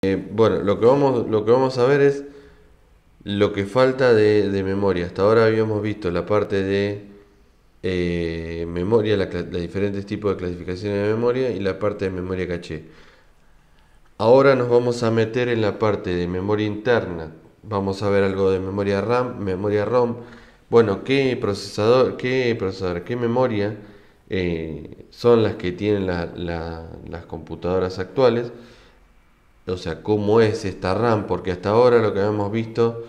Bueno, lo que vamos a ver es lo que falta de memoria. Hasta ahora habíamos visto la parte de memoria, los diferentes tipos de clasificaciones de memoria y la parte de memoria caché. Ahora nos vamos a meter en la parte de memoria interna. Vamos a ver algo de memoria RAM, memoria ROM. Bueno, qué memoria son las que tienen las computadoras actuales. O sea, cómo es esta RAM, porque hasta ahora lo que habíamos visto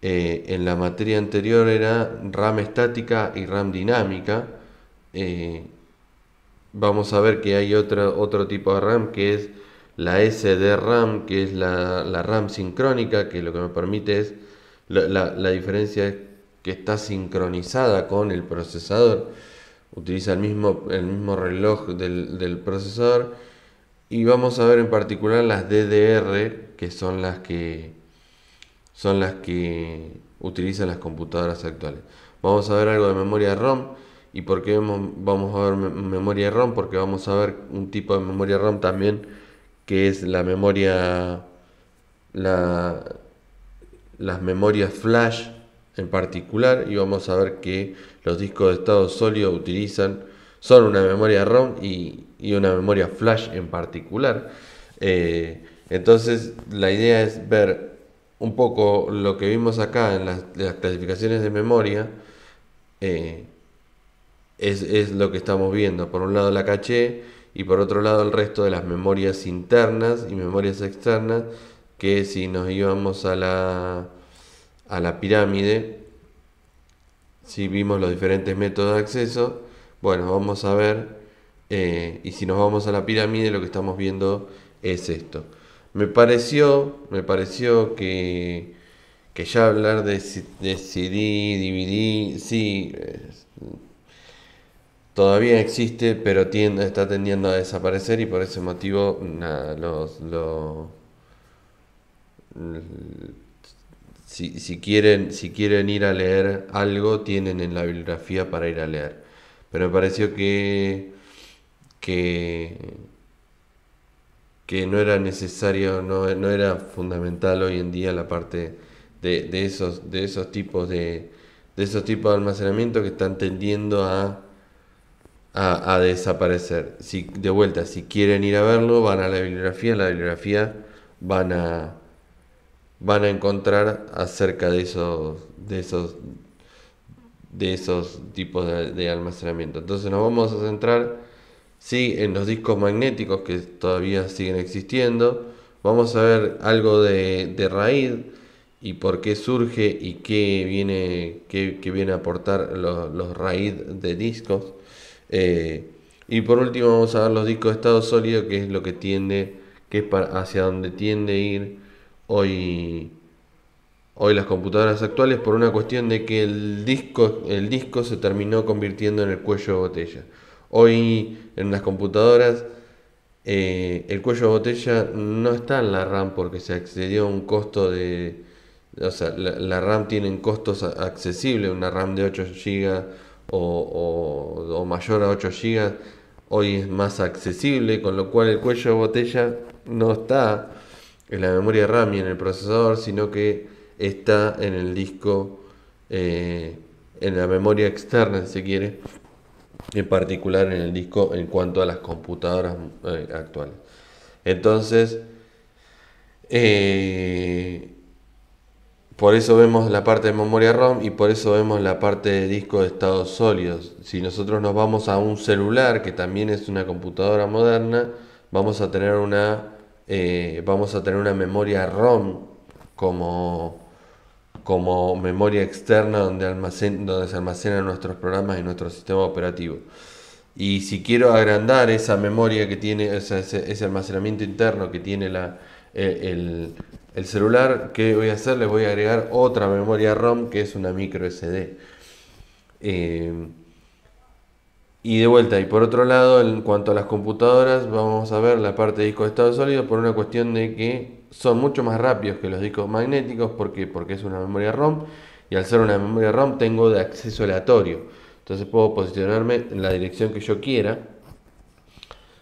en la materia anterior era RAM estática y RAM dinámica. Eh, Vamos a ver que hay otro tipo de RAM que es la SD-RAM, que es la RAM sincrónica, que lo que me permite es, la diferencia es que está sincronizada con el procesador, utiliza el mismo reloj del procesador. Y vamos a ver en particular las DDR, que son las que utilizan las computadoras actuales. Vamos a ver algo de memoria ROM. ¿Y por qué vamos a ver memoria ROM? Porque vamos a ver un tipo de memoria ROM también, que es la, las memorias flash en particular. Y vamos a ver que los discos de estado sólido son una memoria ROM y una memoria flash en particular. Entonces la idea es ver un poco lo que vimos acá en las clasificaciones de memoria. eh, es lo que estamos viendo. Por un lado la caché y por otro lado el resto de las memorias internas y memorias externas, que si nos íbamos a la pirámide, si vimos los diferentes métodos de acceso, bueno, vamos a ver, y si nos vamos a la pirámide, lo que estamos viendo es esto. Me pareció que ya hablar de CD, DVD, sí, todavía existe, pero está tendiendo a desaparecer y por ese motivo nada, si quieren ir a leer algo, tienen en la bibliografía para ir a leer. Pero me pareció que, que no era necesario, no era fundamental hoy en día la parte de esos tipos de almacenamiento que están tendiendo a desaparecer. De vuelta, si quieren ir a verlo, van a la bibliografía van a encontrar acerca de esos tipos de almacenamiento. Entonces nos vamos a centrar, sí, en los discos magnéticos que todavía siguen existiendo. Vamos a ver algo de RAID y por qué surge y qué viene a aportar los RAID de discos. Y por último vamos a ver los discos de estado sólido, que es lo que es hacia donde tiende a ir hoy, hoy las computadoras actuales, por una cuestión de que el disco se terminó convirtiendo en el cuello de botella. Hoy en las computadoras el cuello de botella no está en la RAM porque se accedió a un costo o sea, la RAM tiene costos accesibles. Una RAM de 8 GB o mayor a 8 GB hoy es más accesible, con lo cual el cuello de botella no está en la memoria RAM y en el procesador, sino que está en el disco, en la memoria externa, si se quiere, en particular en el disco en cuanto a las computadoras actuales. Entonces, eh, por eso vemos la parte de memoria ROM y por eso vemos la parte de disco de estados sólidos. Si nosotros nos vamos a un celular, que también es una computadora moderna, vamos a tener una memoria ROM como memoria externa donde se almacenan nuestros programas y nuestro sistema operativo. Y si quiero agrandar esa memoria que tiene, ese almacenamiento interno que tiene el, el celular, ¿qué voy a hacer? Le voy a agregar otra memoria ROM, que es una micro SD. Eh, y de vuelta, y por otro lado, en cuanto a las computadoras, vamos a ver la parte de disco de estado sólido por una cuestión de que son mucho más rápidos que los discos magnéticos. ¿Por qué? Porque es una memoria ROM y al ser una memoria ROM tengo de acceso aleatorio. Entonces puedo posicionarme en la dirección que yo quiera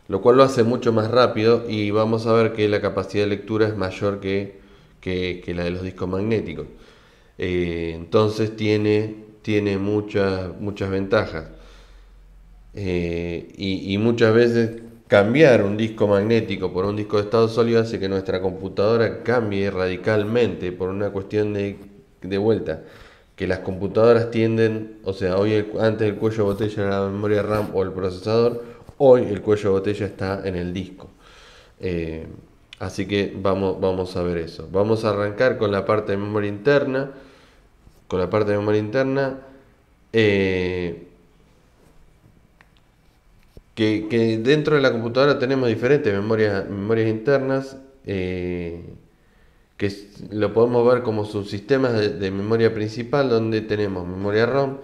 lo cual lo hace mucho más rápido y vamos a ver que la capacidad de lectura es mayor que la de los discos magnéticos. Entonces tiene muchas ventajas. Y muchas veces cambiar un disco magnético por un disco de estado sólido hace que nuestra computadora cambie radicalmente por una cuestión de vuelta. Que las computadoras tienden, o sea, antes el cuello de botella era la memoria RAM o el procesador, hoy el cuello de botella está en el disco. Eh, Así que vamos a ver eso. Vamos a arrancar con la parte de memoria interna. Con la parte de memoria interna. eh, que dentro de la computadora tenemos diferentes memorias internas. Lo podemos ver como subsistemas de memoria principal, donde tenemos memoria ROM,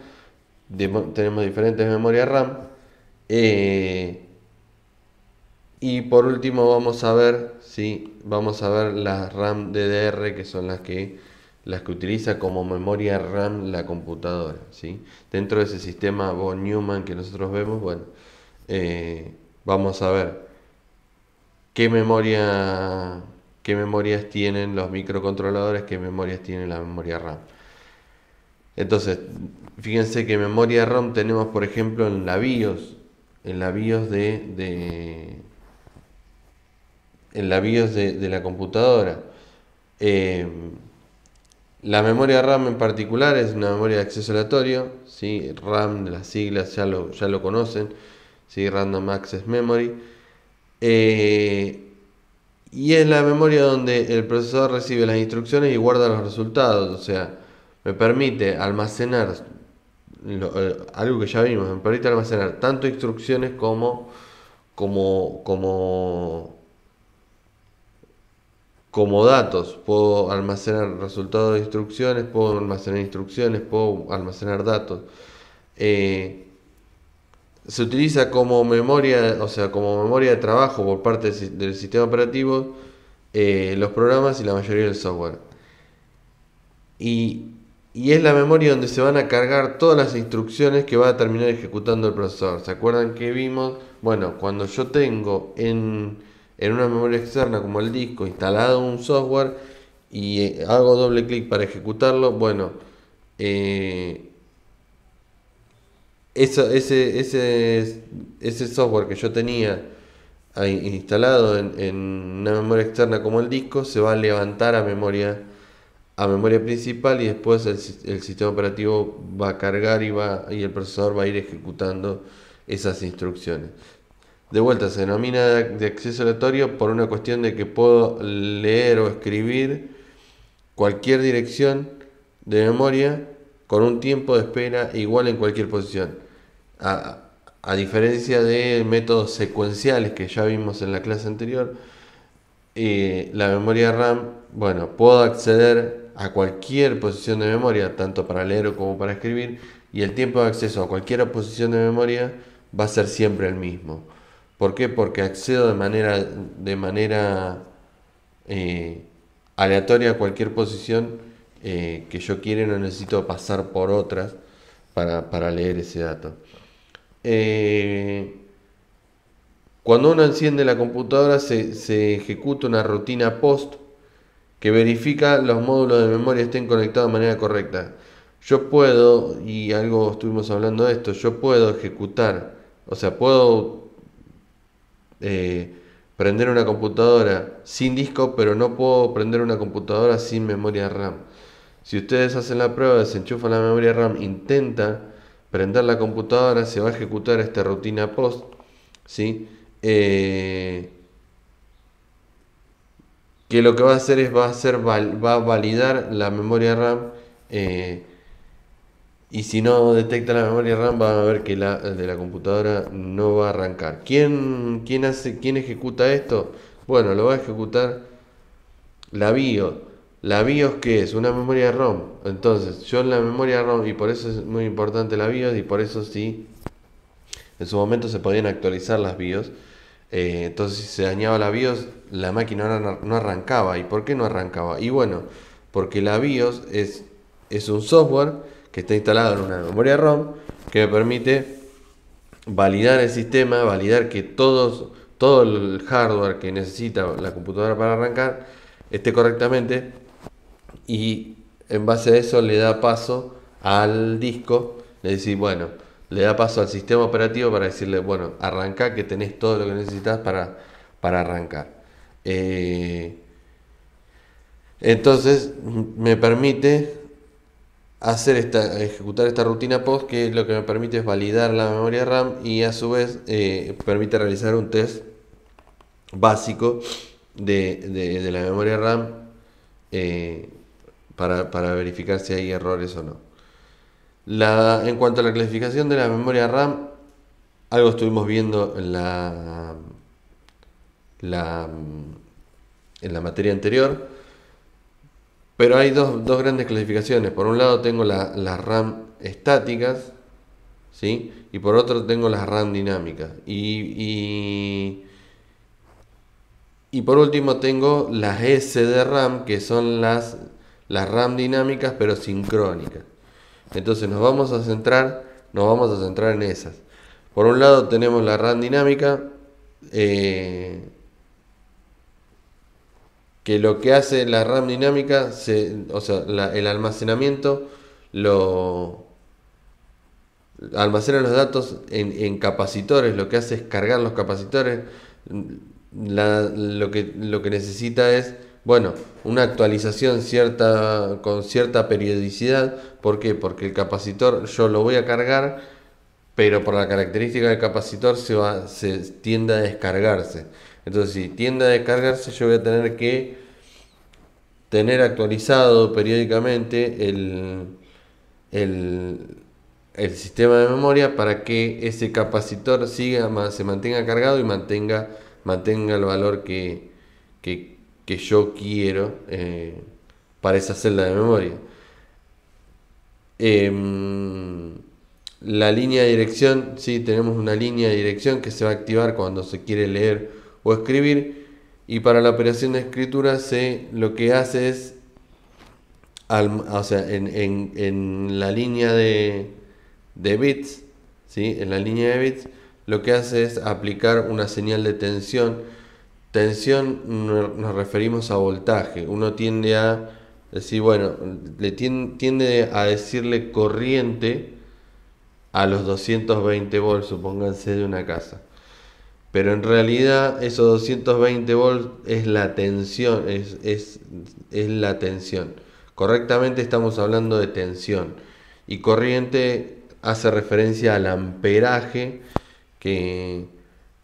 tenemos diferentes memorias RAM. eh, y por último vamos a ver, ¿sí? Vamos a ver las RAM DDR, que son las que utiliza como memoria RAM la computadora, ¿sí? Dentro de ese sistema von Neumann que nosotros vemos, bueno, vamos a ver qué memoria, qué memorias tienen los microcontroladores, qué memorias tiene la memoria RAM. Entonces, fíjense que memoria RAM tenemos, por ejemplo, en la BIOS de la computadora. Eh, la memoria RAM en particular es una memoria de acceso aleatorio, ¿sí? RAM, las siglas ya lo conocen, ¿sí? Random Access Memory. Eh, y es la memoria donde el procesador recibe las instrucciones y guarda los resultados. O sea, me permite almacenar algo que ya vimos, me permite almacenar tanto instrucciones como, como, como datos. Puedo almacenar resultados de instrucciones, puedo almacenar instrucciones, puedo almacenar datos. Eh, Se utiliza como memoria, o sea, como memoria de trabajo por parte del sistema operativo, los programas y la mayoría del software. Y, y es la memoria donde se van a cargar todas las instrucciones que va a terminar ejecutando el procesador. ¿Se acuerdan que vimos? Bueno, cuando yo tengo en una memoria externa como el disco instalado un software y hago doble clic para ejecutarlo, bueno, eh, ese software que yo tenía ahí instalado en una memoria externa como el disco se va a levantar a memoria principal y después el sistema operativo va a cargar y el procesador va a ir ejecutando esas instrucciones. De vuelta, se denomina de acceso aleatorio por una cuestión de que puedo leer o escribir cualquier dirección de memoria con un tiempo de espera igual en cualquier posición. A, a diferencia de métodos secuenciales que ya vimos en la clase anterior, la memoria RAM, bueno, puedo acceder a cualquier posición de memoria, tanto para leer como para escribir, y el tiempo de acceso a cualquier posición de memoria va a ser siempre el mismo. ¿Por qué? Porque accedo de manera eh, aleatoria a cualquier posición que yo quiera y no necesito pasar por otras para leer ese dato. Eh, Cuando uno enciende la computadora se ejecuta una rutina POST que verifica los módulos de memoria estén conectados de manera correcta. Yo puedo, y algo estuvimos hablando de esto, yo puedo ejecutar, o sea, puedo eh, prender una computadora sin disco, pero no puedo prender una computadora sin memoria RAM. Si ustedes hacen la prueba, desenchufan la memoria RAM, intentan prender la computadora, se va a ejecutar esta rutina POST, ¿sí? Que lo que va a hacer es va a validar la memoria RAM, eh, y si no detecta la memoria RAM va a ver que la de la computadora no va a arrancar. ¿Quién ejecuta esto? Bueno, lo va a ejecutar la BIOS. ¿La BIOS qué es? Una memoria ROM. Entonces, yo en la memoria ROM, y por eso es muy importante la BIOS, y por eso sí, en su momento se podían actualizar las BIOS. Entonces, si se dañaba la BIOS, la máquina no arrancaba. ¿Y por qué no arrancaba? Y bueno, porque la BIOS es un software que está instalado en una memoria ROM que me permite validar el sistema, validar que todo el hardware que necesita la computadora para arrancar esté correctamente, y en base a eso le da paso al disco, le decís, bueno, le da paso al sistema operativo para decirle, bueno, arranca, que tenés todo lo que necesitas para arrancar. Entonces me permite ejecutar esta rutina post, que lo que me permite es validar la memoria RAM, y a su vez permite realizar un test básico de la memoria RAM, eh, para verificar si hay errores o no. En cuanto a la clasificación de la memoria RAM, algo estuvimos viendo la, en la materia anterior, pero hay dos grandes clasificaciones. Por un lado tengo las RAM estáticas, ¿sí? Y por otro tengo las RAM dinámicas. Y por último tengo las SDRAM, que son las RAM dinámicas pero sincrónicas. Entonces nos vamos a centrar en esas. Por un lado tenemos la RAM dinámica, que lo que hace la RAM dinámica, o sea, el almacenamiento lo almacena los datos en capacitores. Lo que hace es cargar los capacitores. Lo que necesita es, bueno, una actualización con cierta periodicidad. ¿Por qué? Porque el capacitor yo lo voy a cargar, pero por la característica del capacitor se tiende a descargarse. Entonces, si tiende a descargarse, yo voy a tener que tener actualizado periódicamente el sistema de memoria, para que ese capacitor se mantenga cargado y mantenga el valor que yo quiero, para esa celda de memoria. La línea de dirección, sí, tenemos una línea de dirección que se va a activar cuando se quiere leer o escribir, y para la operación de escritura lo que hace es, o sea, en la línea de bits, ¿sí? En la línea de bits lo que hace es aplicar una señal de tensión. Tensión nos referimos a voltaje. Uno tiende a decir, bueno, tiende a decirle corriente a los 220 volts, supónganse, de una casa. Pero en realidad esos 220 volts es la tensión, es la tensión. Correctamente estamos hablando de tensión. Y corriente hace referencia al amperaje que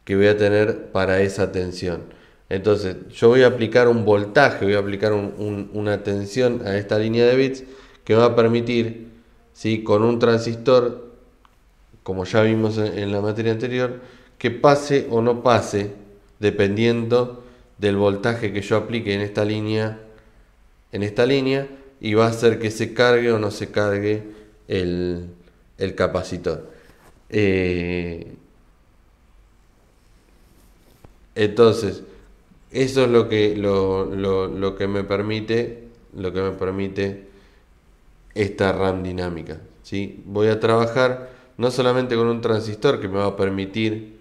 voy a tener para esa tensión. Entonces yo voy a aplicar un voltaje, voy a aplicar una tensión a esta línea de bits, que me va a permitir, ¿sí?, con un transistor, como ya vimos en la materia anterior, que pase o no pase dependiendo del voltaje que yo aplique en esta línea, y va a hacer que se cargue o no se cargue el capacitor. Entonces, eso es lo que me permite esta RAM dinámica, ¿sí? Voy a trabajar no solamente con un transistor que me va a permitir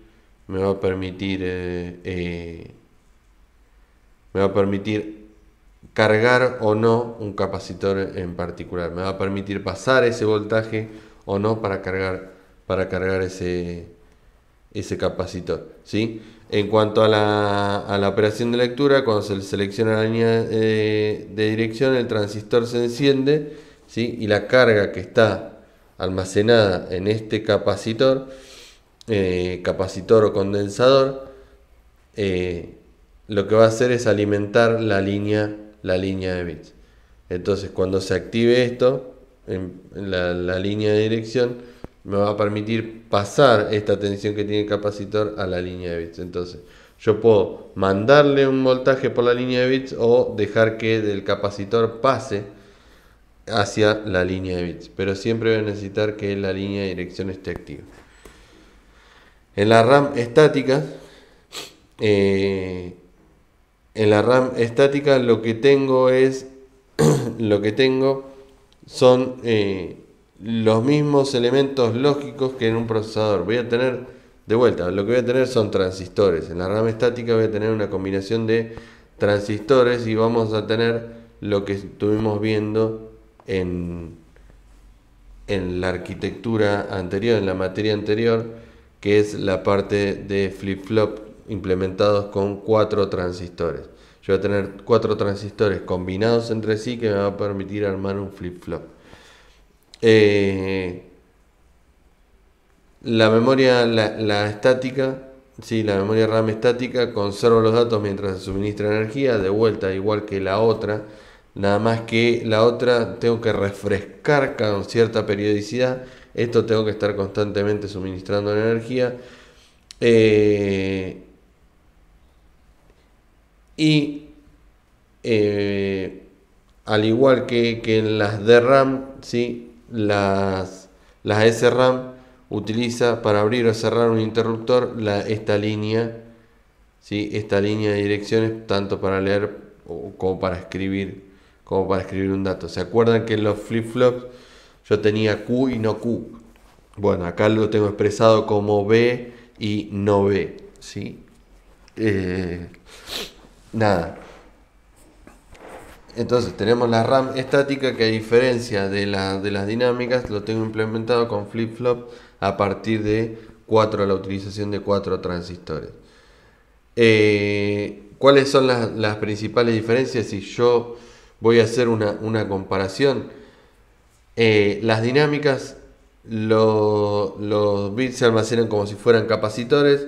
cargar o no un capacitor en particular. Me va a permitir pasar ese voltaje o no para cargar ese capacitor, ¿sí? En cuanto a la operación de lectura, cuando se selecciona la línea de dirección, el transistor se enciende, ¿sí? Y la carga que está almacenada en este capacitor o condensador, lo que va a hacer es alimentar la línea de bits. Entonces, cuando se active esto, en la línea de dirección, me va a permitir pasar esta tensión que tiene el capacitor a la línea de bits. Entonces, yo puedo mandarle un voltaje por la línea de bits, o dejar que del capacitor pase hacia la línea de bits, pero siempre voy a necesitar que la línea de dirección esté activa. En la RAM estática, lo que tengo son los mismos elementos lógicos que en un procesador. Voy a tener De vuelta, lo que voy a tener son transistores. En la RAM estática voy a tener una combinación de transistores y vamos a tener lo que estuvimos viendo en la arquitectura anterior, en la materia anterior, que es la parte de flip-flop implementados con 4 transistores. Yo voy a tener 4 transistores combinados entre sí que me va a permitir armar un flip-flop. La memoria, la estática, sí, la memoria RAM estática conserva los datos mientras se suministra energía, de vuelta igual que la otra, nada más que la otra tengo que refrescar con cierta periodicidad, esto tengo que estar constantemente suministrando energía. Y al igual que en las DRAM, ¿sí? las SRAM utiliza para abrir o cerrar un interruptor esta línea, ¿sí? Esta línea de direcciones tanto para leer como para escribir un dato. ¿Se acuerdan que en los flip-flops yo tenía Q y no Q? Bueno, acá lo tengo expresado como B y no B, ¿sí? Nada. Entonces tenemos la RAM estática que, a diferencia de las dinámicas, lo tengo implementado con flip-flop a partir de la utilización de 4 transistores. ¿Cuáles son las principales diferencias? Si yo voy a hacer una comparación, las dinámicas, los bits se almacenan como si fueran capacitores,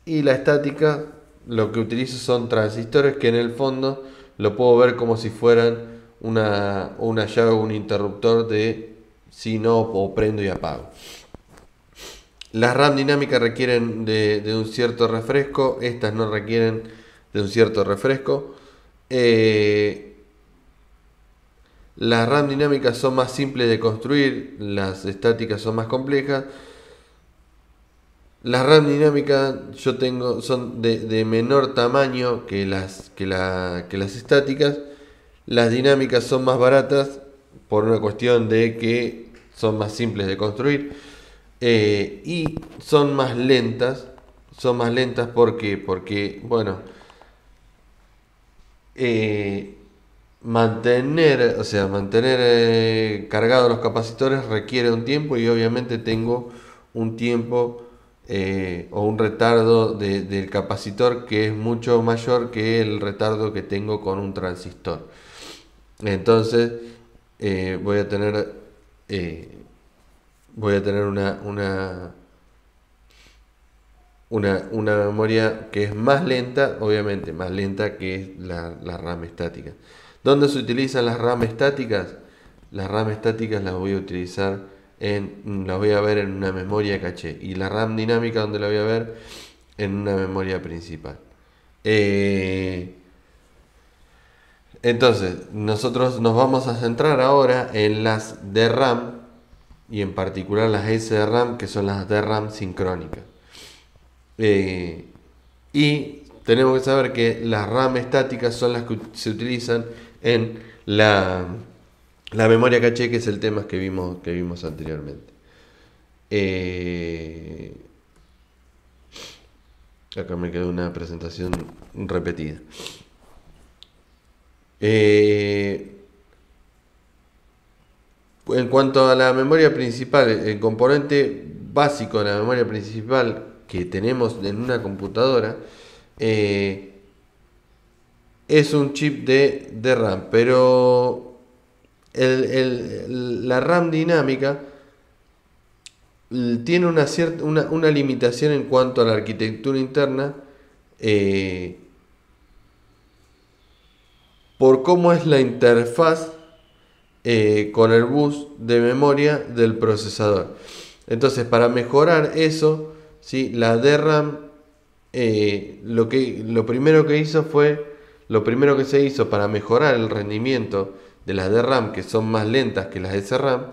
y la estática lo que utilizo son transistores que en el fondo lo puedo ver como si fueran una llave o un interruptor de si no o prendo y apago. Las RAM dinámicas requieren de un cierto refresco, estas no requieren de un cierto refresco. Las RAM dinámicas son más simples de construir, las estáticas son más complejas. Las RAM dinámicas son de menor tamaño que las estáticas. Las dinámicas son más baratas por una cuestión de que son más simples de construir, y son más lentas. ¿Por qué? Porque, bueno, mantener cargados los capacitores requiere un tiempo, y obviamente tengo un tiempo o un retardo del capacitor que es mucho mayor que el retardo que tengo con un transistor. Entonces voy a tener una memoria que es más lenta, obviamente más lenta que la RAM estática. ¿Dónde se utilizan las RAM estáticas? Las RAM estáticas las voy a utilizar las voy a ver en una memoria caché, y la RAM dinámica, donde la voy a ver, en una memoria principal. Entonces nosotros nos vamos a centrar ahora en las DRAM, y en particular las SRAM, que son las DRAM sincrónicas. Y tenemos que saber que las RAM estáticas son las que se utilizan en la memoria caché, que es el tema que vimos anteriormente. Acá me quedó una presentación repetida. En cuanto a la memoria principal, el componente básico de la memoria principal que tenemos en una computadora es un chip de RAM, pero la RAM dinámica tiene una limitación en cuanto a la arquitectura interna, por cómo es la interfaz con el bus de memoria del procesador. Entonces, para mejorar eso, ¿sí? La DRAM, lo primero que se hizo para mejorar el rendimiento de las DRAM, que son más lentas que las SRAM,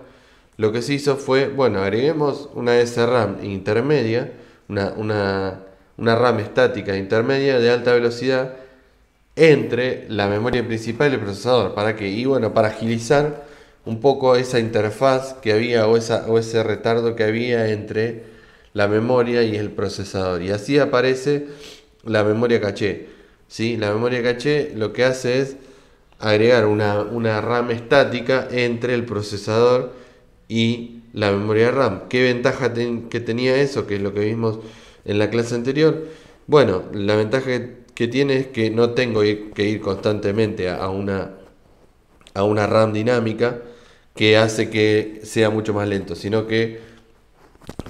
lo que se hizo fue, bueno, agreguemos una SRAM intermedia, una RAM estática intermedia de alta velocidad entre la memoria principal y el procesador. ¿Para qué? Y bueno, para agilizar un poco esa interfaz que había, o ese retardo que había entre la memoria y el procesador. Y así aparece la memoria caché. ¿Sí? La memoria caché lo que hace es agregar una RAM estática entre el procesador y la memoria RAM. ¿Qué ventaja que tenía eso? Que es lo que vimos en la clase anterior. Bueno, la ventaja que tiene es que no tengo que ir constantemente a una RAM dinámica que hace que sea mucho más lento, sino que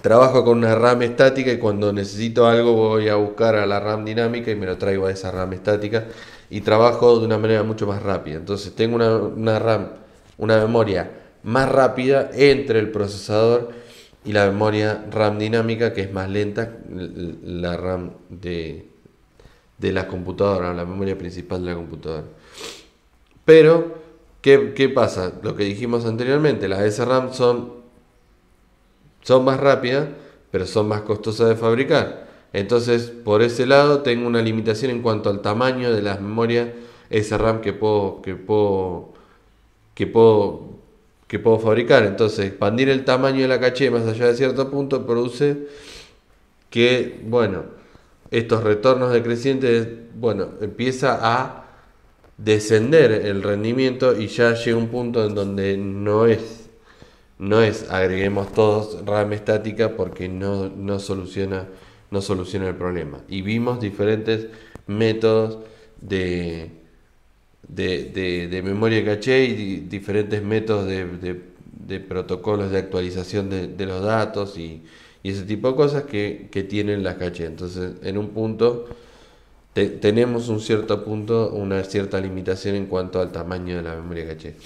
trabajo con una RAM estática y cuando necesito algo voy a buscar a la RAM dinámica y me lo traigo a esa RAM estática y trabajo de una manera mucho más rápida. Entonces tengo una RAM, una memoria más rápida entre el procesador y la memoria RAM dinámica, que es más lenta, la RAM de la computadora, la memoria principal de la computadora. Pero, ¿qué pasa? Lo que dijimos anteriormente, las SRAM son más rápidas, pero son más costosas de fabricar. Entonces, por ese lado, tengo una limitación en cuanto al tamaño de las memorias SRAM que puedo, que puedo fabricar. Entonces, expandir el tamaño de la caché más allá de cierto punto produce que, bueno, estos retornos decrecientes, bueno, empieza a descender el rendimiento y ya llega un punto en donde no es agreguemos todos RAM estática porque no soluciona el problema. Y vimos diferentes métodos de memoria caché y diferentes métodos de protocolos de actualización de los datos y ese tipo de cosas que tienen las caché. Entonces, en un punto tenemos un cierto punto, una cierta limitación en cuanto al tamaño de la memoria caché.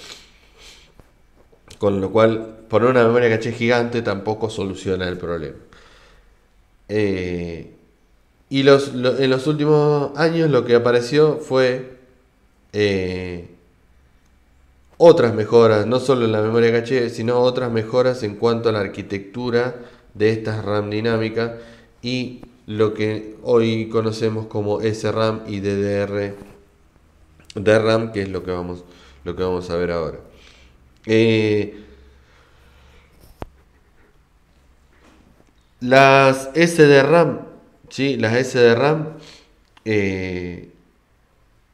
Con lo cual, poner una memoria caché gigante tampoco soluciona el problema. Y en los últimos años lo que apareció fue otras mejoras, no solo en la memoria caché, sino otras mejoras en cuanto a la arquitectura de estas RAM dinámicas y lo que hoy conocemos como SRAM y DRAM, que es lo que vamos a ver ahora. Las SDRAM, ¿sí? Las SDRAM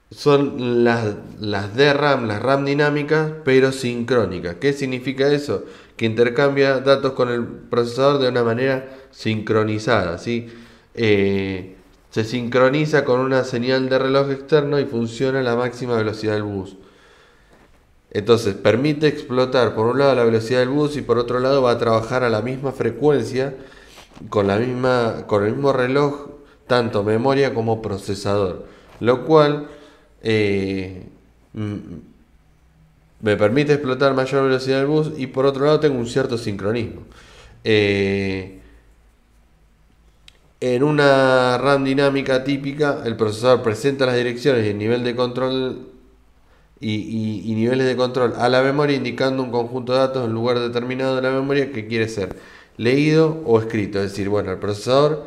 son las DRAM, las RAM dinámicas, pero sincrónicas. ¿Qué significa eso? Que intercambia datos con el procesador de una manera sincronizada, ¿sí? Se sincroniza con una señal de reloj externo y funciona a la máxima velocidad del bus. Entonces permite explotar por un lado la velocidad del bus y por otro lado va a trabajar a la misma frecuencia con el mismo reloj, tanto memoria como procesador, lo cual me permite explotar mayor velocidad del bus y por otro lado tengo un cierto sincronismo. En una RAM dinámica típica, el procesador presenta las direcciones y el nivel de control y niveles de control a la memoria, indicando un conjunto de datos en lugar determinado de la memoria que quiere ser leído o escrito. Es decir, bueno, el procesador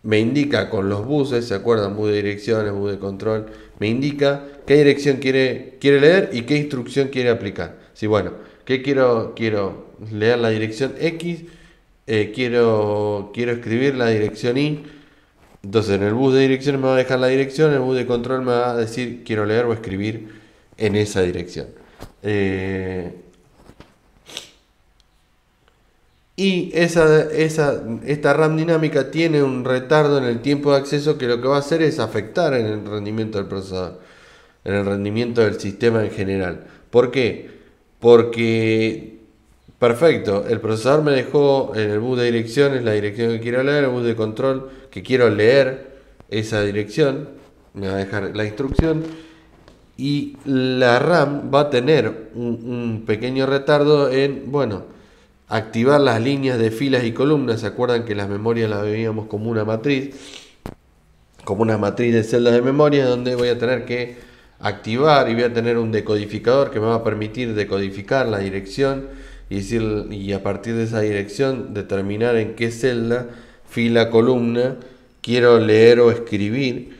me indica con los buses, ¿se acuerdan? Bus de direcciones, bus de control, me indica qué dirección quiere leer y qué instrucción quiere aplicar. Si bueno, ¿qué quiero leer la dirección X, quiero escribir la dirección Y. Entonces en el bus de direcciones me va a dejar la dirección, en el bus de control me va a decir quiero leer o escribir en esa dirección. Y esta RAM dinámica tiene un retardo en el tiempo de acceso que lo que va a hacer es afectar en el rendimiento del procesador, en el rendimiento del sistema en general. ¿Por qué? Porque, perfecto, el procesador me dejó en el bus de direcciones la dirección que quiero leer, el bus de control que quiero leer esa dirección, me va a dejar la instrucción y la RAM va a tener un pequeño retardo en, bueno, activar las líneas de filas y columnas. ¿Se acuerdan que las memorias las veíamos como una matriz de celdas de memoria donde voy a tener que activar y voy a tener un decodificador que me va a permitir decodificar la dirección y a partir de esa dirección determinar en qué celda, fila, columna quiero leer o escribir?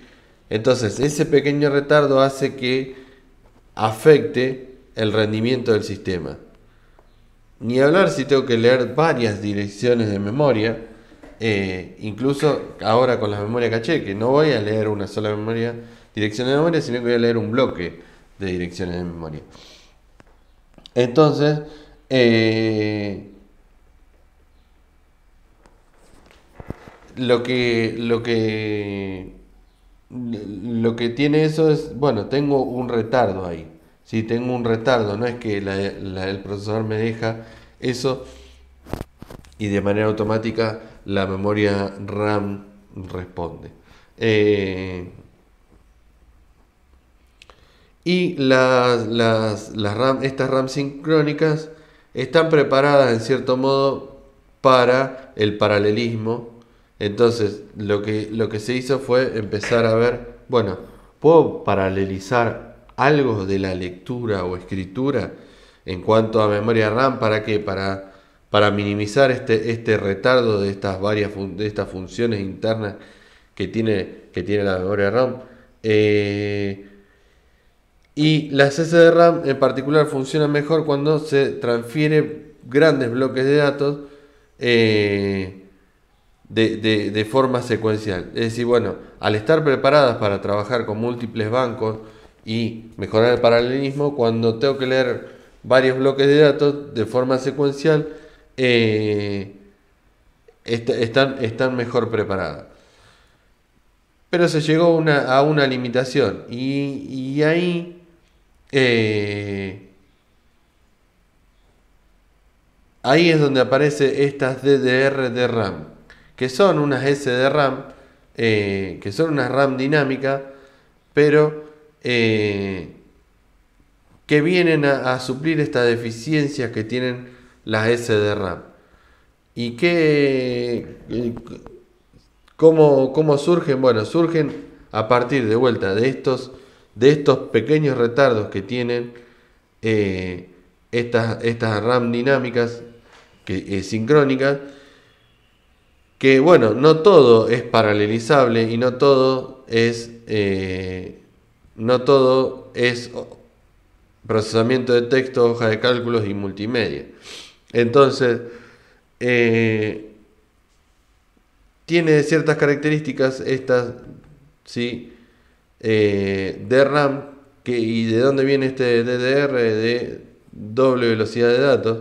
Entonces ese pequeño retardo hace que afecte el rendimiento del sistema. Ni hablar si tengo que leer varias direcciones de memoria, Incluso ahora con la memoria caché, que no voy a leer una sola dirección de memoria, sino que voy a leer un bloque de direcciones de memoria. Entonces, lo que, lo que, lo que tiene eso es, bueno, tengo un retardo ahí. Si tengo un retardo, no es que el procesador me deja eso y de manera automática la memoria RAM responde. Y estas RAM sincrónicas están preparadas en cierto modo para el paralelismo. Entonces lo que se hizo fue empezar a ver, bueno, ¿puedo paralelizar algo de la lectura o escritura en cuanto a memoria RAM? ¿Para qué? Para minimizar este retardo de de estas funciones internas que tiene la memoria RAM. Y las SSD-RAM en particular funcionan mejor cuando se transfiere grandes bloques de datos de forma secuencial. Es decir, bueno, al estar preparadas para trabajar con múltiples bancos y mejorar el paralelismo, cuando tengo que leer varios bloques de datos de forma secuencial, están mejor preparadas. Pero se llegó a una limitación y ahí ahí es donde aparece estas DDR de RAM, que son unas SDRAM, que son unas RAM dinámicas, pero que vienen a suplir estas deficiencias que tienen las SDRAM. ¿Y cómo surgen? Bueno, surgen a partir de vuelta de estos pequeños retardos que tienen estas RAM dinámicas sincrónicas, que bueno, no todo es paralelizable y no todo es procesamiento de texto, hoja de cálculos y multimedia. Entonces, tiene ciertas características estas, ¿sí? De RAM, y de dónde viene este DDR de doble velocidad de datos.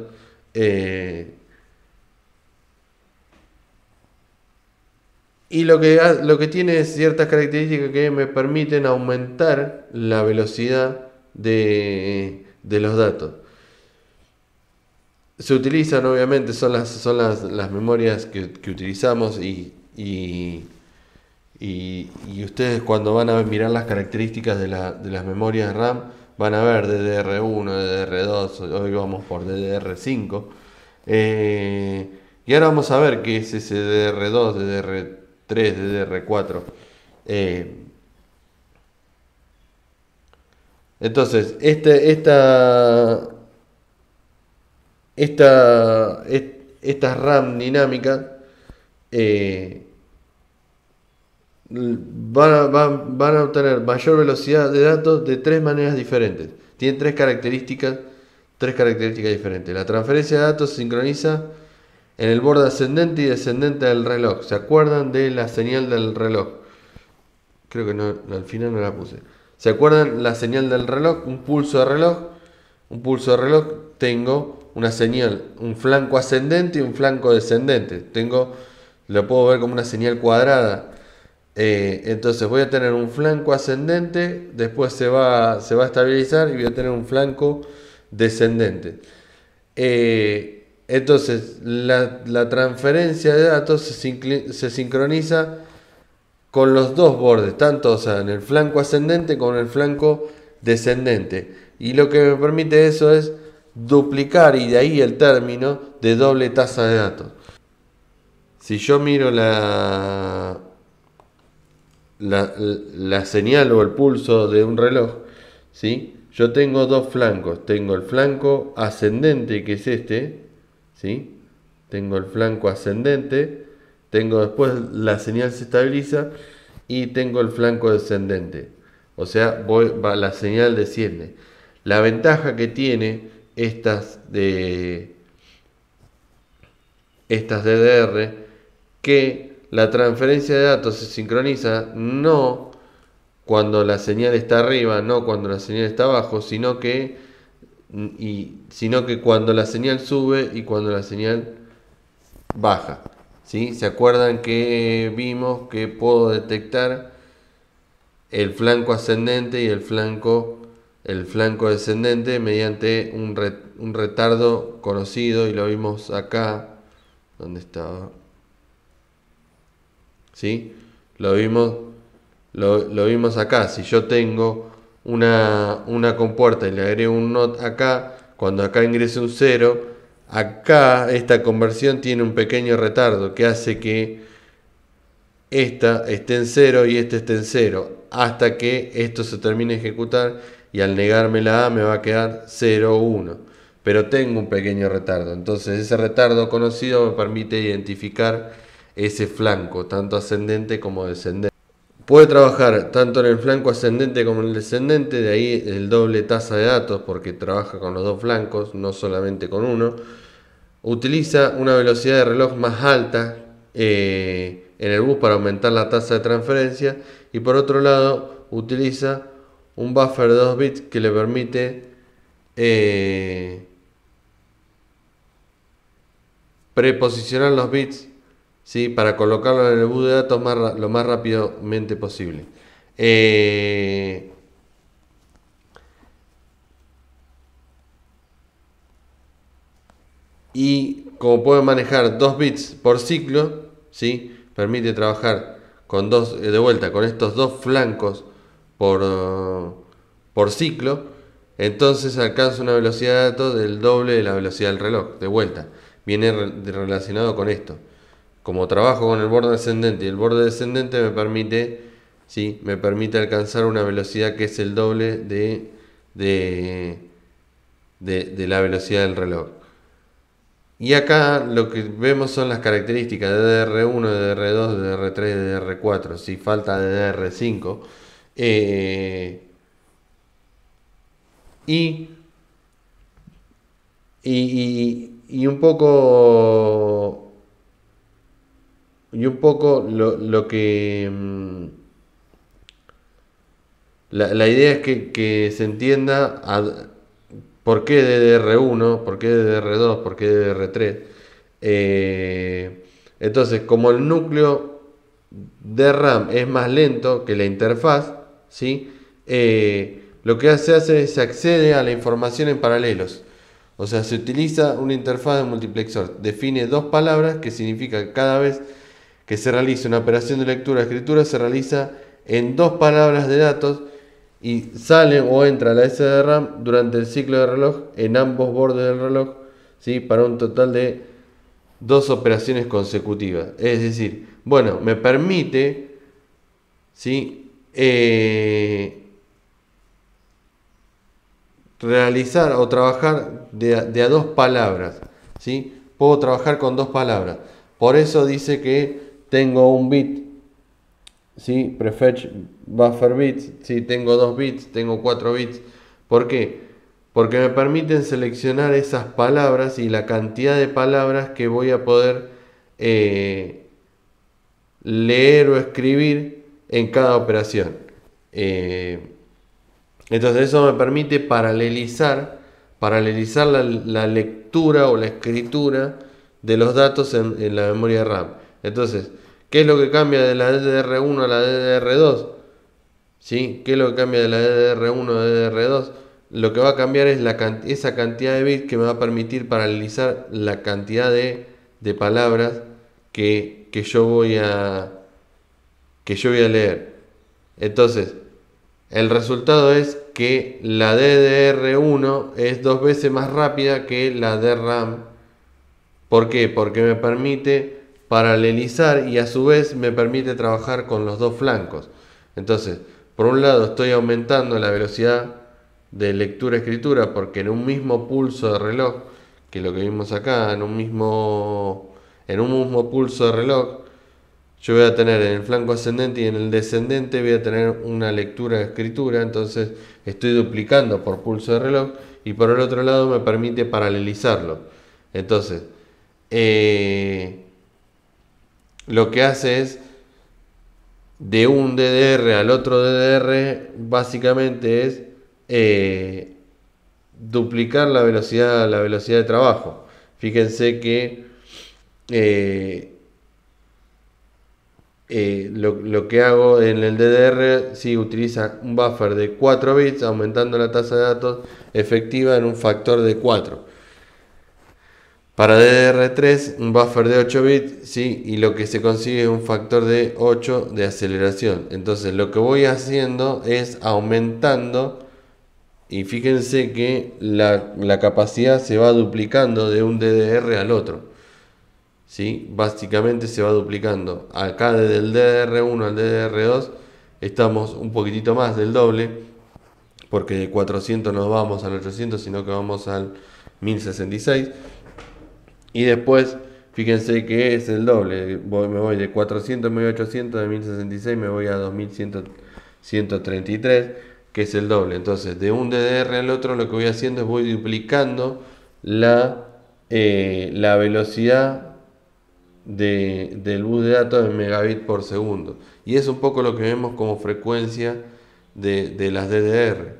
Y lo que tiene es ciertas características que me permiten aumentar la velocidad de los datos. Se utilizan, obviamente, son las memorias que utilizamos y ustedes cuando van a mirar las características de las memorias RAM van a ver DDR1, DDR2, hoy vamos por DDR5. Y ahora vamos a ver qué es ese DDR2, DDR3, DDR4. Entonces, esta RAM dinámica van a obtener mayor velocidad de datos de tres maneras diferentes. Tienen tres características diferentes. La transferencia de datos se sincroniza en el borde ascendente y descendente del reloj. ¿Se acuerdan de la señal del reloj? Creo que no, al final no la puse. ¿Se acuerdan la señal del reloj? Un pulso de reloj. Un pulso de reloj, tengo una señal, un flanco ascendente y un flanco descendente. Lo puedo ver como una señal cuadrada. Entonces voy a tener un flanco ascendente, después se va a estabilizar y voy a tener un flanco descendente. Entonces la transferencia de datos se sincroniza con los dos bordes, tanto en el flanco ascendente como en el flanco descendente. Y lo que me permite eso es duplicar, y de ahí el término de doble tasa de datos. Si yo miro la señal o el pulso de un reloj, ¿sí? Yo tengo dos flancos. Tengo el flanco ascendente, que es este, ¿sí? Tengo el flanco ascendente, tengo después la señal se estabiliza y tengo el flanco descendente. O sea, la señal desciende. La ventaja que tiene estas DDR, que la transferencia de datos se sincroniza no cuando la señal está arriba, no cuando la señal está abajo, sino que cuando la señal sube y cuando la señal baja. ¿Sí? ¿Se acuerdan que vimos que puedo detectar el flanco ascendente y el flanco descendente mediante un retardo conocido? Y lo vimos acá. ¿Dónde estaba? ¿Sí? Lo vimos acá. Si yo tengo una compuerta y le agrego un NOT acá, cuando acá ingrese un 0, acá esta conversión tiene un pequeño retardo que hace que esta esté en 0 y esta esté en 0, hasta que esto se termine de ejecutar y al negarme la A me va a quedar 0, 1. Pero tengo un pequeño retardo, entonces ese retardo conocido me permite identificar ese flanco, tanto ascendente como descendente. Puede trabajar tanto en el flanco ascendente como en el descendente, de ahí el doble tasa de datos, porque trabaja con los dos flancos, no solamente con uno. Utiliza una velocidad de reloj más alta en el bus para aumentar la tasa de transferencia, y por otro lado utiliza un buffer de 2 bits que le permite preposicionar los bits, ¿sí? Para colocarlo en el bus de datos lo más rápidamente posible. Y como puede manejar 2 bits por ciclo, ¿sí? Permite trabajar con de vuelta con estos dos flancos por ciclo. Entonces alcanza una velocidad de datos del doble de la velocidad del reloj. De vuelta, viene relacionado con esto. Como trabajo con el borde ascendente y el borde descendente me permite alcanzar una velocidad que es el doble de la velocidad del reloj. Y acá lo que vemos son las características de DDR1, DDR2, DDR3, DDR4. Si falta DDR5. Y un poco lo que la idea es que se entienda por qué DDR1, por qué DDR2, por qué DDR3. Entonces, como el núcleo de RAM es más lento que la interfaz, ¿sí? Lo que se hace es se accede a la información en paralelos. O sea, se utiliza una interfaz de multiplexor. Define dos palabras, que significa que cada vez que se realiza una operación de lectura-escritura se realiza en dos palabras de datos y sale o entra la SDRAM durante el ciclo de reloj en ambos bordes del reloj, ¿sí? Para un total de dos operaciones consecutivas. Es decir, bueno, me permite, ¿sí? Realizar o trabajar de a dos palabras, ¿sí? Puedo trabajar con dos palabras. Por eso dice que tengo un bit, ¿sí? Prefetch buffer bits, ¿sí? Tengo 2 bits, tengo 4 bits. ¿Por qué? Porque me permiten seleccionar esas palabras y la cantidad de palabras que voy a poder leer o escribir en cada operación. Entonces eso me permite paralelizar la lectura o la escritura de los datos en la memoria RAM. Entonces, ¿qué es lo que cambia de la DDR1 a la DDR2? ¿Sí? ¿Qué es lo que cambia de la DDR1 a DDR2? Lo que va a cambiar es esa cantidad de bits que me va a permitir paralelizar la cantidad de palabras que yo voy a leer. Entonces, el resultado es que la DDR1 es 2 veces más rápida que la DRAM. ¿Por qué? Porque me permite paralelizar y a su vez me permite trabajar con los dos flancos. Entonces, por un lado estoy aumentando la velocidad de lectura-escritura porque en un mismo pulso de reloj, que es lo que vimos acá, en un mismo pulso de reloj, yo voy a tener en el flanco ascendente y en el descendente voy a tener una lectura-escritura, entonces estoy duplicando por pulso de reloj y por el otro lado me permite paralelizarlo. Entonces, lo que hace es, de un DDR al otro DDR, básicamente es duplicar la velocidad de trabajo. Fíjense que eh, lo que hago en el DDR, sí, utiliza un buffer de 4 bits, aumentando la tasa de datos efectiva en un factor de 4. Para DDR3, un buffer de 8 bits, sí, y lo que se consigue es un factor de 8 de aceleración. Entonces lo que voy haciendo es aumentando, y fíjense que la capacidad se va duplicando de un DDR al otro. ¿Sí? Básicamente se va duplicando. Acá desde el DDR1 al DDR2 estamos un poquitito más del doble, porque de 400 no vamos al 800, sino que vamos al 1066. Y después, fíjense que es el doble. Me voy de 400, me voy a 800, de 1066 me voy a 2133, que es el doble. Entonces, de un DDR al otro, lo que voy haciendo es voy duplicando la velocidad del bus de datos en megabit por segundo. Y es un poco lo que vemos como frecuencia de las DDR.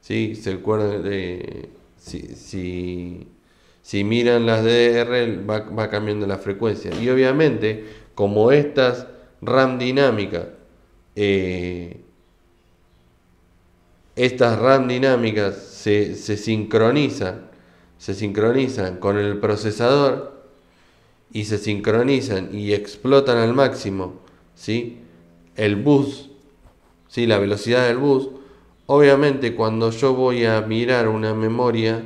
¿Sí? ¿Se acuerdan de, si miran las DDR va cambiando la frecuencia? Y obviamente, como estas RAM dinámicas, eh, se sincronizan con el procesador, y se sincronizan y explotan al máximo, ¿sí? El bus, ¿sí? La velocidad del bus. Obviamente, cuando yo voy a mirar una memoria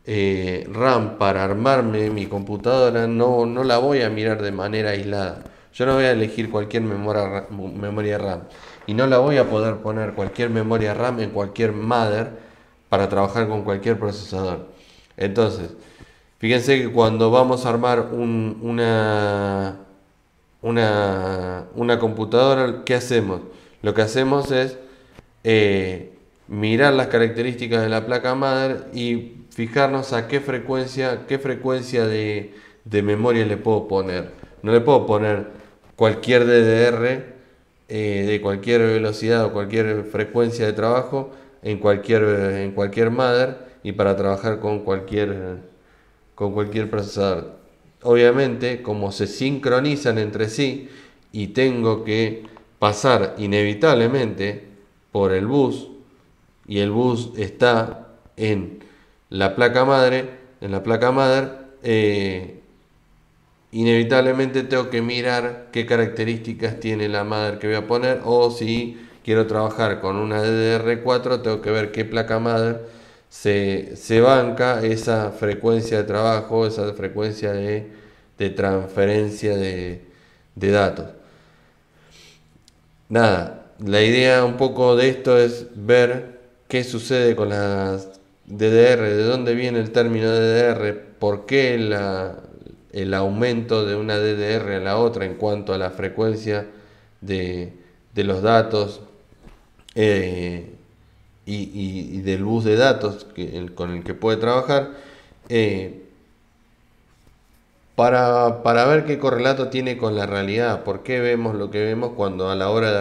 RAM para armarme mi computadora, no la voy a mirar de manera aislada. Yo no voy a elegir cualquier memoria RAM, y no la voy a poder poner cualquier memoria RAM en cualquier mother para trabajar con cualquier procesador. Entonces, fíjense que cuando vamos a armar una computadora, ¿qué hacemos? Lo que hacemos es mirar las características de la placa madre y fijarnos a qué frecuencia de memoria le puedo poner. No le puedo poner cualquier DDR de cualquier velocidad o cualquier frecuencia de trabajo en cualquier mother y para trabajar con cualquier procesador. Obviamente, como se sincronizan entre sí y tengo que pasar inevitablemente por el bus, y el bus está en la placa madre, inevitablemente tengo que mirar qué características tiene la madre que voy a poner, o si quiero trabajar con una DDR4 tengo que ver qué placa madre se banca esa frecuencia de trabajo, esa frecuencia de transferencia de datos. Nada, la idea un poco de esto es ver qué sucede con las DDR, de dónde viene el término DDR, por qué el aumento de una DDR a la otra en cuanto a la frecuencia de los datos, y del bus de datos con el que puede trabajar, para ver qué correlato tiene con la realidad, por qué vemos lo que vemos cuando a la hora de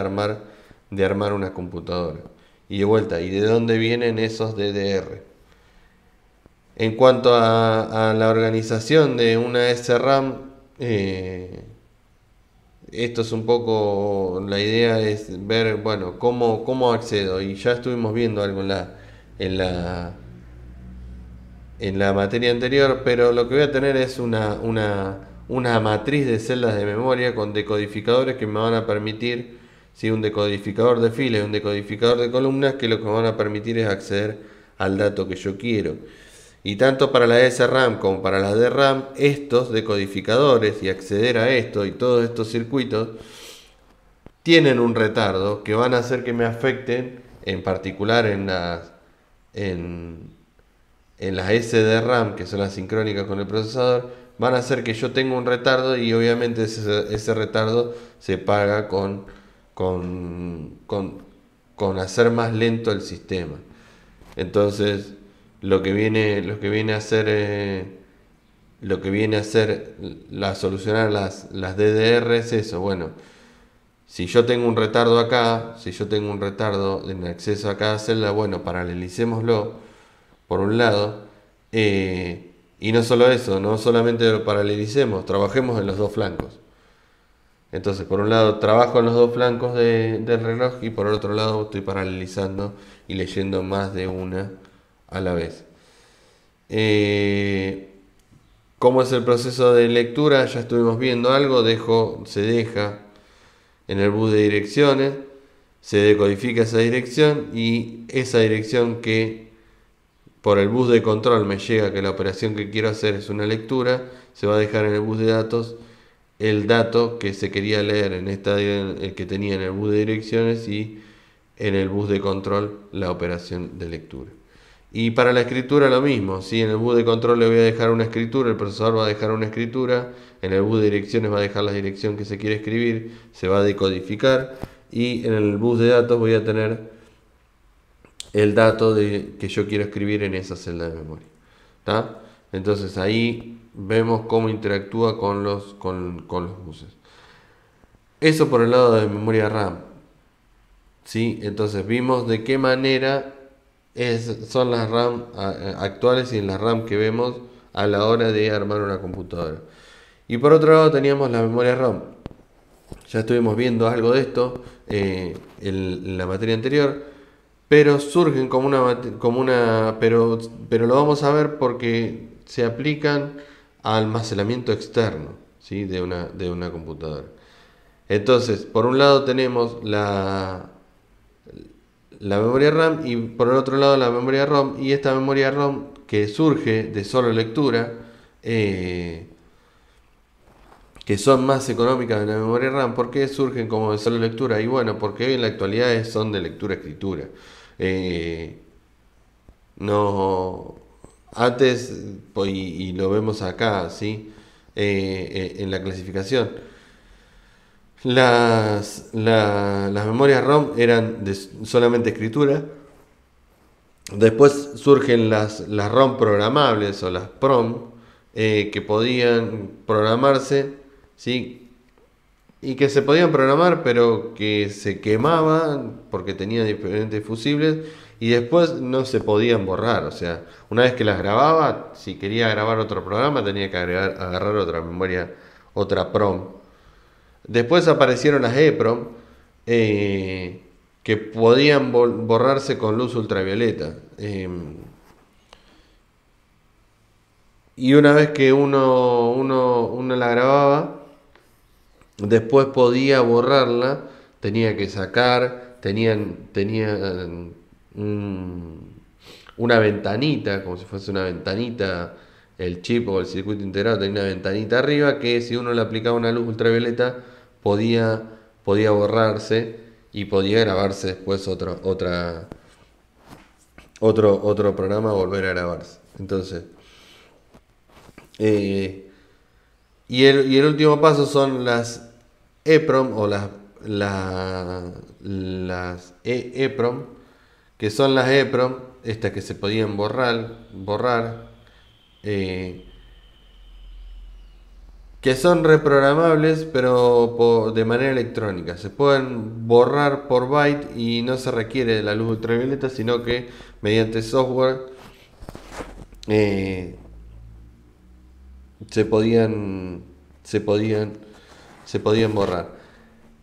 armar una computadora. Y de vuelta, ¿y de dónde vienen esos DDR? En cuanto a la organización de una SRAM, esto es un poco, la idea es ver, bueno, cómo accedo. Y ya estuvimos viendo algo en la, en la materia anterior, pero lo que voy a tener es una matriz de celdas de memoria con decodificadores que me van a permitir, ¿sí? Un decodificador de filas y un decodificador de columnas, que lo que me van a permitir es acceder al dato que yo quiero. Y tanto para la SRAM como para la DRAM, estos decodificadores y acceder a esto y todos estos circuitos tienen un retardo que van a hacer que me afecten, en particular en las SDRAM, que son las sincrónicas con el procesador, van a hacer que yo tenga un retardo, y obviamente ese retardo se paga con hacer más lento el sistema. Entonces, lo que viene a hacer lo que viene a ser solucionar las DDR es eso. Bueno, si yo tengo un retardo acá, si yo tengo un retardo en acceso a cada celda, bueno, paralicémoslo por un lado. Y no solo eso, no solamente lo paralicemos, trabajemos en los dos flancos. Entonces, por un lado trabajo en los dos flancos del reloj y por otro lado estoy paralizando y leyendo más de una a la vez. Eh, ¿Cómo es el proceso de lectura? Ya estuvimos viendo algo, se deja en el bus de direcciones, se decodifica esa dirección y esa dirección que por el bus de control me llega que la operación que quiero hacer es una lectura, se va a dejar en el bus de datos el dato que se quería leer el que tenía en el bus de direcciones y en el bus de control la operación de lectura. Y para la escritura lo mismo, si en el bus de control le voy a dejar una escritura, el procesador va a dejar una escritura, en el bus de direcciones va a dejar la dirección que se quiere escribir, se va a decodificar y en el bus de datos voy a tener el dato que yo quiero escribir en esa celda de memoria. ¿Tá? Entonces ahí vemos cómo interactúa con los buses. Eso por el lado de memoria RAM. ¿Sí? Entonces vimos de qué manera son las RAM actuales y las RAM que vemos a la hora de armar una computadora. Y por otro lado teníamos la memoria RAM. Ya estuvimos viendo algo de esto en la materia anterior, pero surgen pero lo vamos a ver porque se aplican a almacenamiento externo, ¿sí? de una computadora. Entonces, por un lado tenemos la memoria RAM y por el otro lado la memoria ROM, y esta memoria ROM que surge de solo lectura, que son más económicas de la memoria RAM. ¿Por qué surgen como de solo lectura? Y bueno, porque hoy en la actualidad son de lectura-escritura. No, antes, y lo vemos acá, ¿sí? En la clasificación. Las memorias ROM eran de solamente escritura. Después surgen las ROM programables o las PROM, que podían programarse, ¿sí? Y que se podían programar pero que se quemaban porque tenían diferentes fusibles y después no se podían borrar. O sea, una vez que las grababa, si quería grabar otro programa tenía que agarrar otra memoria, otra PROM. Después aparecieron las EPROM, que podían borrarse con luz ultravioleta. Y una vez que uno la grababa, después podía borrarla, tenía que sacar, tenían una ventanita, como si fuese una ventanita, el chip o el circuito integrado tenía una ventanita arriba que si uno le aplicaba una luz ultravioleta podía borrarse y podía grabarse después otro programa, volver a grabarse. Entonces, y el último paso son las EPROM o las EEPROM, que son las EPROM, estas que se podían borrar, que son reprogramables pero de manera electrónica. Se pueden borrar por byte y no se requiere de la luz ultravioleta, sino que mediante software se podían borrar.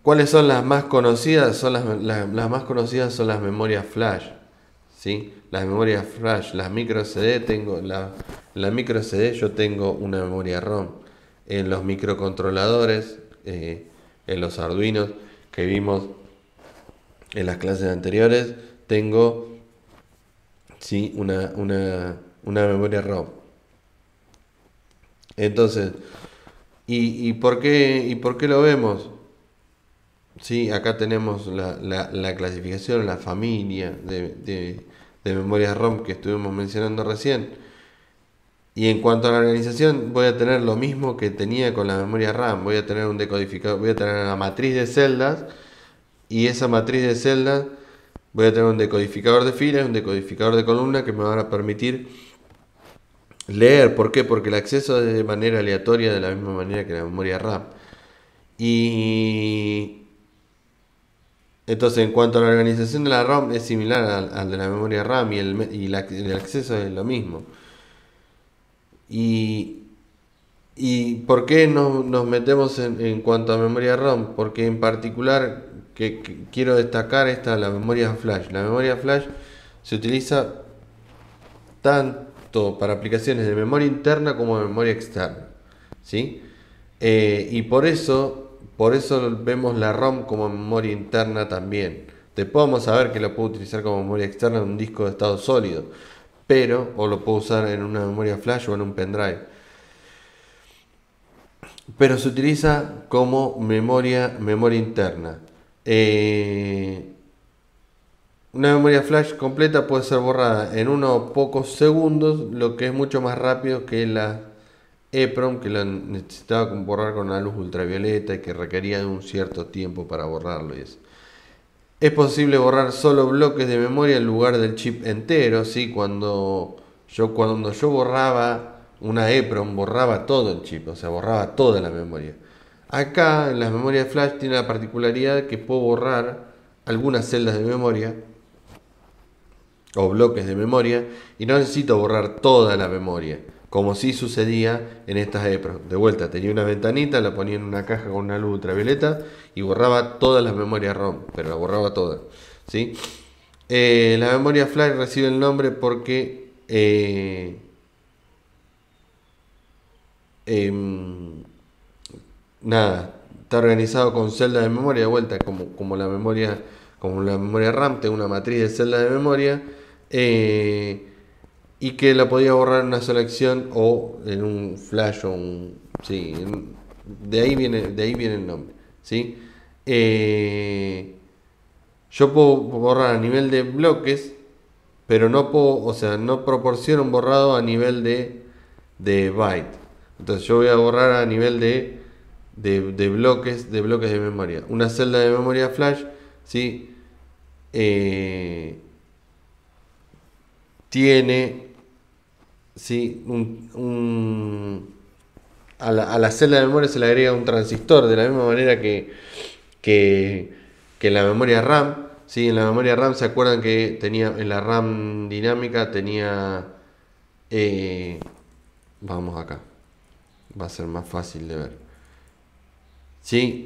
¿Cuáles son las más conocidas? Las más conocidas son las memorias flash, ¿sí? Las memorias flash, las micro CD, la micro CD yo tengo una memoria ROM. En los microcontroladores, en los Arduinos que vimos en las clases anteriores, tengo, ¿sí? una memoria ROM. Entonces, ¿y por qué lo vemos? Sí, acá tenemos la clasificación, la familia de memorias ROM que estuvimos mencionando recién. Y en cuanto a la organización, voy a tener lo mismo que tenía con la memoria RAM. Voy a tener un decodificador, voy a tener una matriz de celdas, y esa matriz de celdas voy a tener un decodificador de filas y un decodificador de columna que me van a permitir leer. ¿Por qué? Porque el acceso es de manera aleatoria de la misma manera que la memoria RAM. Y entonces, en cuanto a la organización de la RAM, es similar al de la memoria RAM y el acceso es lo mismo. Y, ¿Y por qué nos metemos en cuanto a memoria RAM? Porque en particular que quiero destacar esta, la memoria flash. La memoria flash se utiliza tanto para aplicaciones de memoria interna como de memoria externa, ¿sí? Y por eso vemos la ROM como memoria interna también. Después vamos a ver que lo puedo utilizar como memoria externa en un disco de estado sólido, pero o lo puedo usar en una memoria flash o en un pendrive. Pero se utiliza como memoria interna. Eh, una memoria flash completa puede ser borrada en unos pocos segundos, lo que es mucho más rápido que la EEPROM, que la necesitaba borrar con una luz ultravioleta y que requería de un cierto tiempo para borrarlo y eso. Es posible borrar solo bloques de memoria en lugar del chip entero, ¿sí? Cuando yo borraba una EEPROM, borraba todo el chip, o sea, borraba toda la memoria. Acá en las memorias flash tiene la particularidad que puedo borrar algunas celdas de memoria o bloques de memoria y no necesito borrar toda la memoria, como si sucedía en estas EEPROM. De vuelta, tenía una ventanita, la ponía en una caja con una luz ultravioleta y borraba todas las memorias ROM, pero la borraba toda, ¿sí? La memoria flash recibe el nombre porque em, nada, está organizado con celdas de memoria de vuelta, como la memoria RAM, tengo una matriz de celdas de memoria, eh, y que la podía borrar en una sola acción o en un flash o sí, de ahí viene el nombre, ¿sí? Eh, yo puedo borrar a nivel de bloques, pero no puedo, o sea, no proporciona un borrado a nivel de byte. Entonces yo voy a borrar a nivel de bloques de memoria. Una celda de memoria flash, ¿sí? Eh, tiene, ¿sí? A la celda de memoria se le agrega un transistor, de la misma manera que, que en la memoria RAM. ¿Sí? En la memoria RAM se acuerdan que en la RAM dinámica tenía... vamos acá, va a ser más fácil de ver. ¿Sí?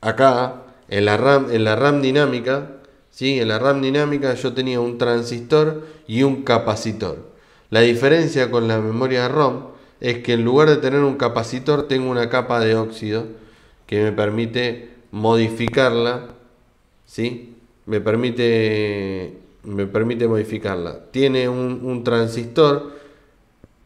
Acá, en la RAM dinámica, ¿sí? En la RAM dinámica yo tenía un transistor y un capacitor. La diferencia con la memoria ROM es que en lugar de tener un capacitor tengo una capa de óxido que me permite modificarla, ¿sí? Me permite modificarla. Tiene un transistor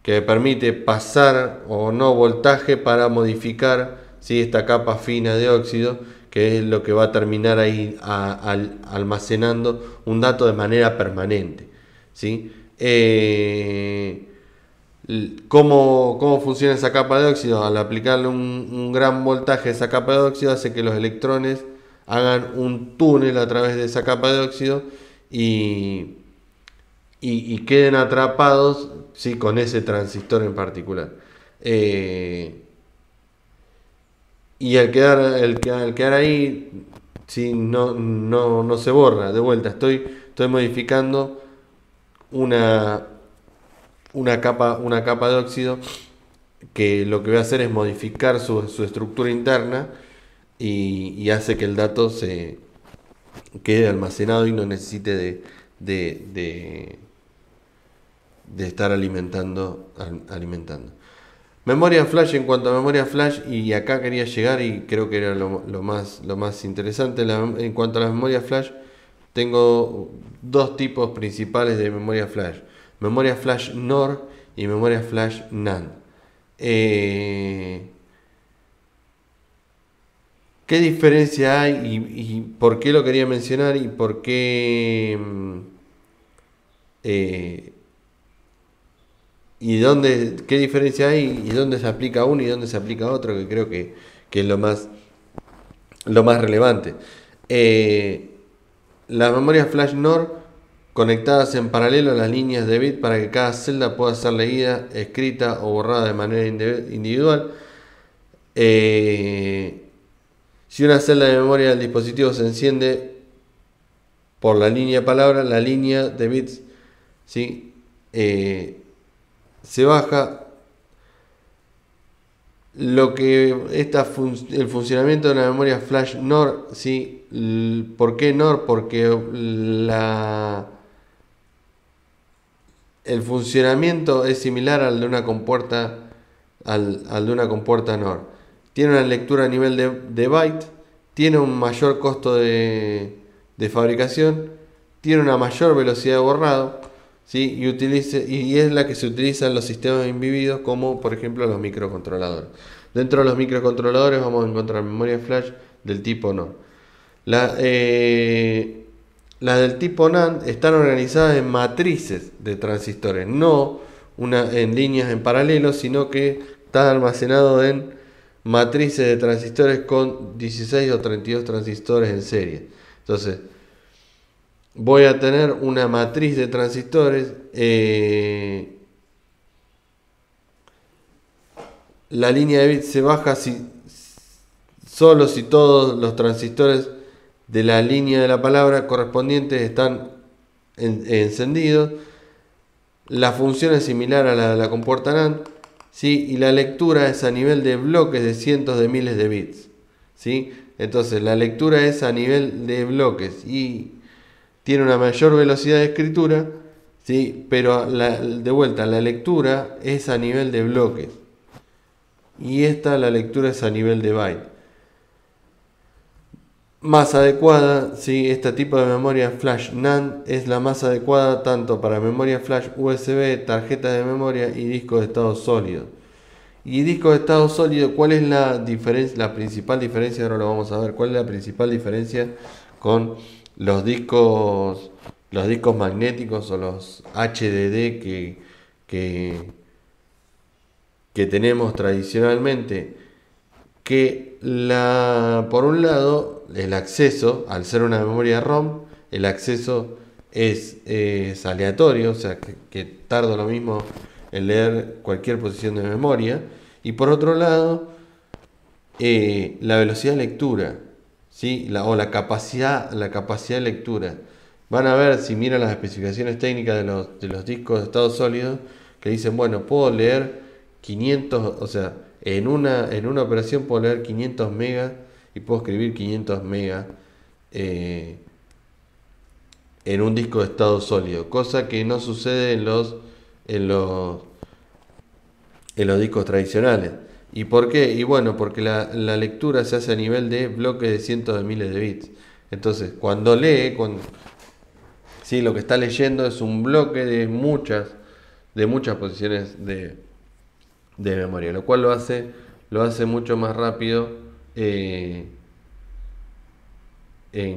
que me permite pasar o no voltaje para modificar, ¿sí? Esta capa fina de óxido, que es lo que va a terminar ahí almacenando un dato de manera permanente, ¿sí? ¿Cómo funciona esa capa de óxido? Al aplicarle un gran voltaje a esa capa de óxido hace que los electrones hagan un túnel a través de esa capa de óxido y, y queden atrapados, ¿sí? Con ese transistor en particular. Y al quedar ahí, ¿sí? No se borra. De vuelta, estoy modificando una, una capa de óxido que lo que voy a hacer es modificar su estructura interna y hace que el dato se quede almacenado y no necesite de, de estar alimentando. Memoria flash, en cuanto a memoria flash, y acá quería llegar y creo que era lo más interesante. En cuanto a la memoria flash, tengo dos tipos principales de memoria flash: memoria flash NOR y memoria flash NAND. ¿Qué diferencia hay y por qué lo quería mencionar y por qué eh, qué diferencia hay y dónde se aplica uno y dónde se aplica otro, que creo que es lo más relevante? La memoria flash NOR conectadas en paralelo a las líneas de bit para que cada celda pueda ser leída, escrita o borrada de manera individual. Si una celda de memoria del dispositivo se enciende por la línea de palabra, la línea de bits, ¿sí? Se baja. Lo que el funcionamiento de la memoria flash NOR, ¿sí? ¿Por qué NOR? Porque el funcionamiento es similar al de una compuerta, al de una compuerta NOR. Tiene una lectura a nivel de byte, tiene un mayor costo de fabricación, tiene una mayor velocidad de borrado, ¿sí? Y es la que se utiliza en los sistemas embebidos, como por ejemplo los microcontroladores. Dentro de los microcontroladores vamos a encontrar memoria flash del tipo NOR. Las del tipo NAND están organizadas en matrices de transistores, no en líneas en paralelo, sino que está almacenado en matrices de transistores con 16 o 32 transistores en serie. Entonces, voy a tener una matriz de transistores. La línea de bits se baja solo si todos los transistores de la línea de la palabra correspondientes están encendidos. La función es similar a la de la compuerta NAND, ¿sí? Y la lectura es a nivel de bloques de cientos de miles de bits, ¿sí? Entonces la lectura es a nivel de bloques y tiene una mayor velocidad de escritura, ¿sí? Pero de vuelta, la lectura es a nivel de bloques y la lectura es a nivel de byte. Más adecuada, ¿sí? Este tipo de memoria flash NAND es la más adecuada tanto para memoria flash USB, tarjetas de memoria y discos de estado sólido. Y discos de estado sólido, ¿cuál es la diferencia, la principal diferencia? Ahora lo vamos a ver. ¿Cuál es la principal diferencia con los discos magnéticos o los HDD que tenemos tradicionalmente? Que por un lado, el acceso, al ser una memoria ROM, el acceso es aleatorio, o sea que tarda lo mismo en leer cualquier posición de memoria. Y por otro lado, la velocidad de lectura, ¿sí? La capacidad de lectura. Van a ver, si miran las especificaciones técnicas de los discos de estado sólido, que dicen, bueno, puedo leer 500, o sea, en una operación puedo leer 500 megas y puedo escribir 500 megas en un disco de estado sólido, cosa que no sucede en los discos tradicionales. ¿Y por qué? Y bueno, porque la lectura se hace a nivel de bloques de cientos de miles de bits. Entonces, cuando lee, sí, lo que está leyendo es un bloque de muchas posiciones de memoria, lo cual lo hace mucho más rápido en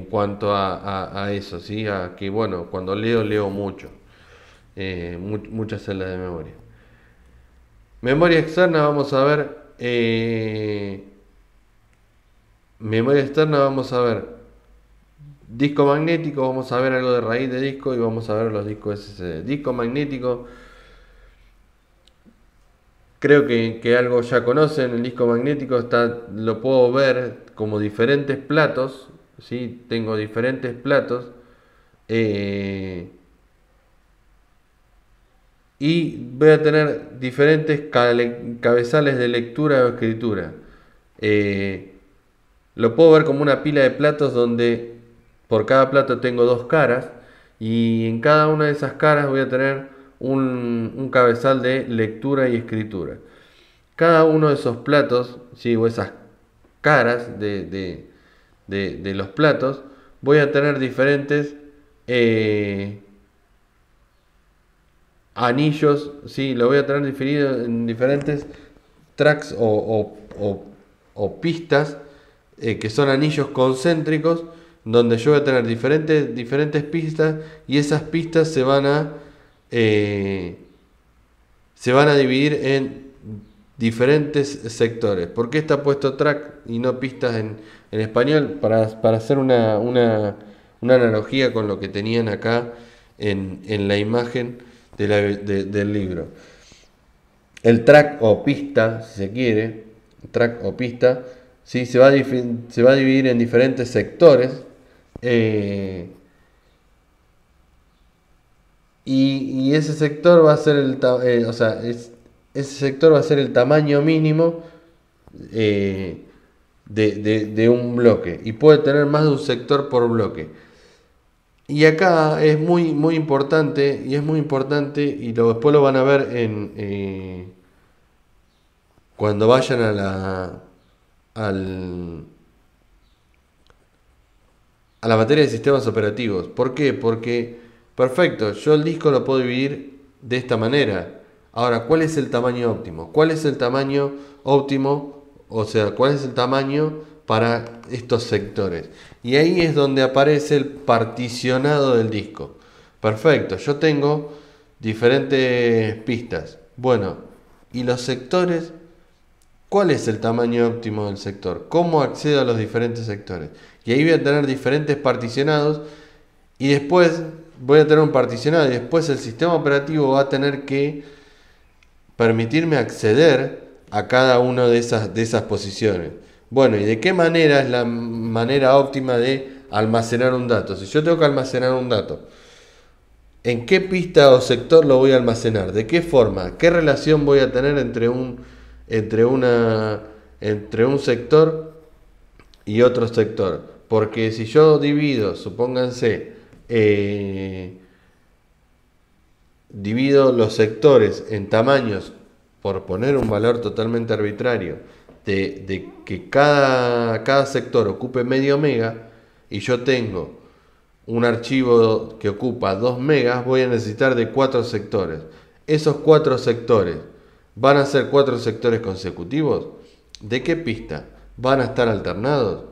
cuanto a eso, ¿sí? A que, bueno, cuando leo mucho, muchas celdas de memoria. Memoria externa, vamos a ver. Memoria externa, vamos a ver. Disco magnético, vamos a ver algo de raíz de disco y vamos a ver los discos SSD. Disco magnético, creo que algo ya conocen. El disco magnético lo puedo ver como diferentes platos, ¿sí? Tengo diferentes platos. Y voy a tener diferentes cabezales de lectura o escritura. Lo puedo ver como una pila de platos donde por cada plato tengo dos caras y en cada una de esas caras voy a tener un cabezal de lectura y escritura. Cada uno de esos platos, ¿sí? O esas caras de los platos, voy a tener diferentes anillos, ¿sí? Lo voy a tener definido en diferentes tracks o pistas, que son anillos concéntricos, donde yo voy a tener diferentes pistas y esas pistas se van a dividir en diferentes sectores. ¿Por qué está puesto track y no pistas en español? Para hacer una analogía con lo que tenían acá en la imagen del libro. El track o pista, si se quiere, track o pista, ¿sí? se va a dividir en diferentes sectores. Y ese sector va a ser ese sector va a ser el tamaño mínimo de un bloque. Y puede tener más de un sector por bloque. Y acá es muy importante, y después lo van a ver cuando vayan a la materia de sistemas operativos. ¿Por qué? Porque, perfecto, yo el disco lo puedo dividir de esta manera. Ahora, ¿cuál es el tamaño óptimo? ¿Cuál es el tamaño óptimo? O sea, ¿cuál es el tamaño para estos sectores? Y ahí es donde aparece el particionado del disco. Perfecto, yo tengo diferentes pistas. Bueno, ¿y los sectores? ¿Cuál es el tamaño óptimo del sector? ¿Cómo accedo a los diferentes sectores? Y ahí voy a tener diferentes particionados y después voy a tener un particionado y después el sistema operativo va a tener que permitirme acceder a cada una de esas posiciones. Bueno, ¿y de qué manera es la manera óptima de almacenar un dato? Si yo tengo que almacenar un dato, ¿en qué pista o sector lo voy a almacenar? ¿De qué forma? ¿Qué relación voy a tener entre un sector y otro sector? Porque si yo divido, supónganse, divido los sectores en tamaños, por poner un valor totalmente arbitrario, de que cada sector ocupe medio mega, y yo tengo un archivo que ocupa 2 megas, voy a necesitar de 4 sectores. Esos 4 sectores van a ser 4 sectores consecutivos. ¿De qué pista? ¿Van a estar alternados?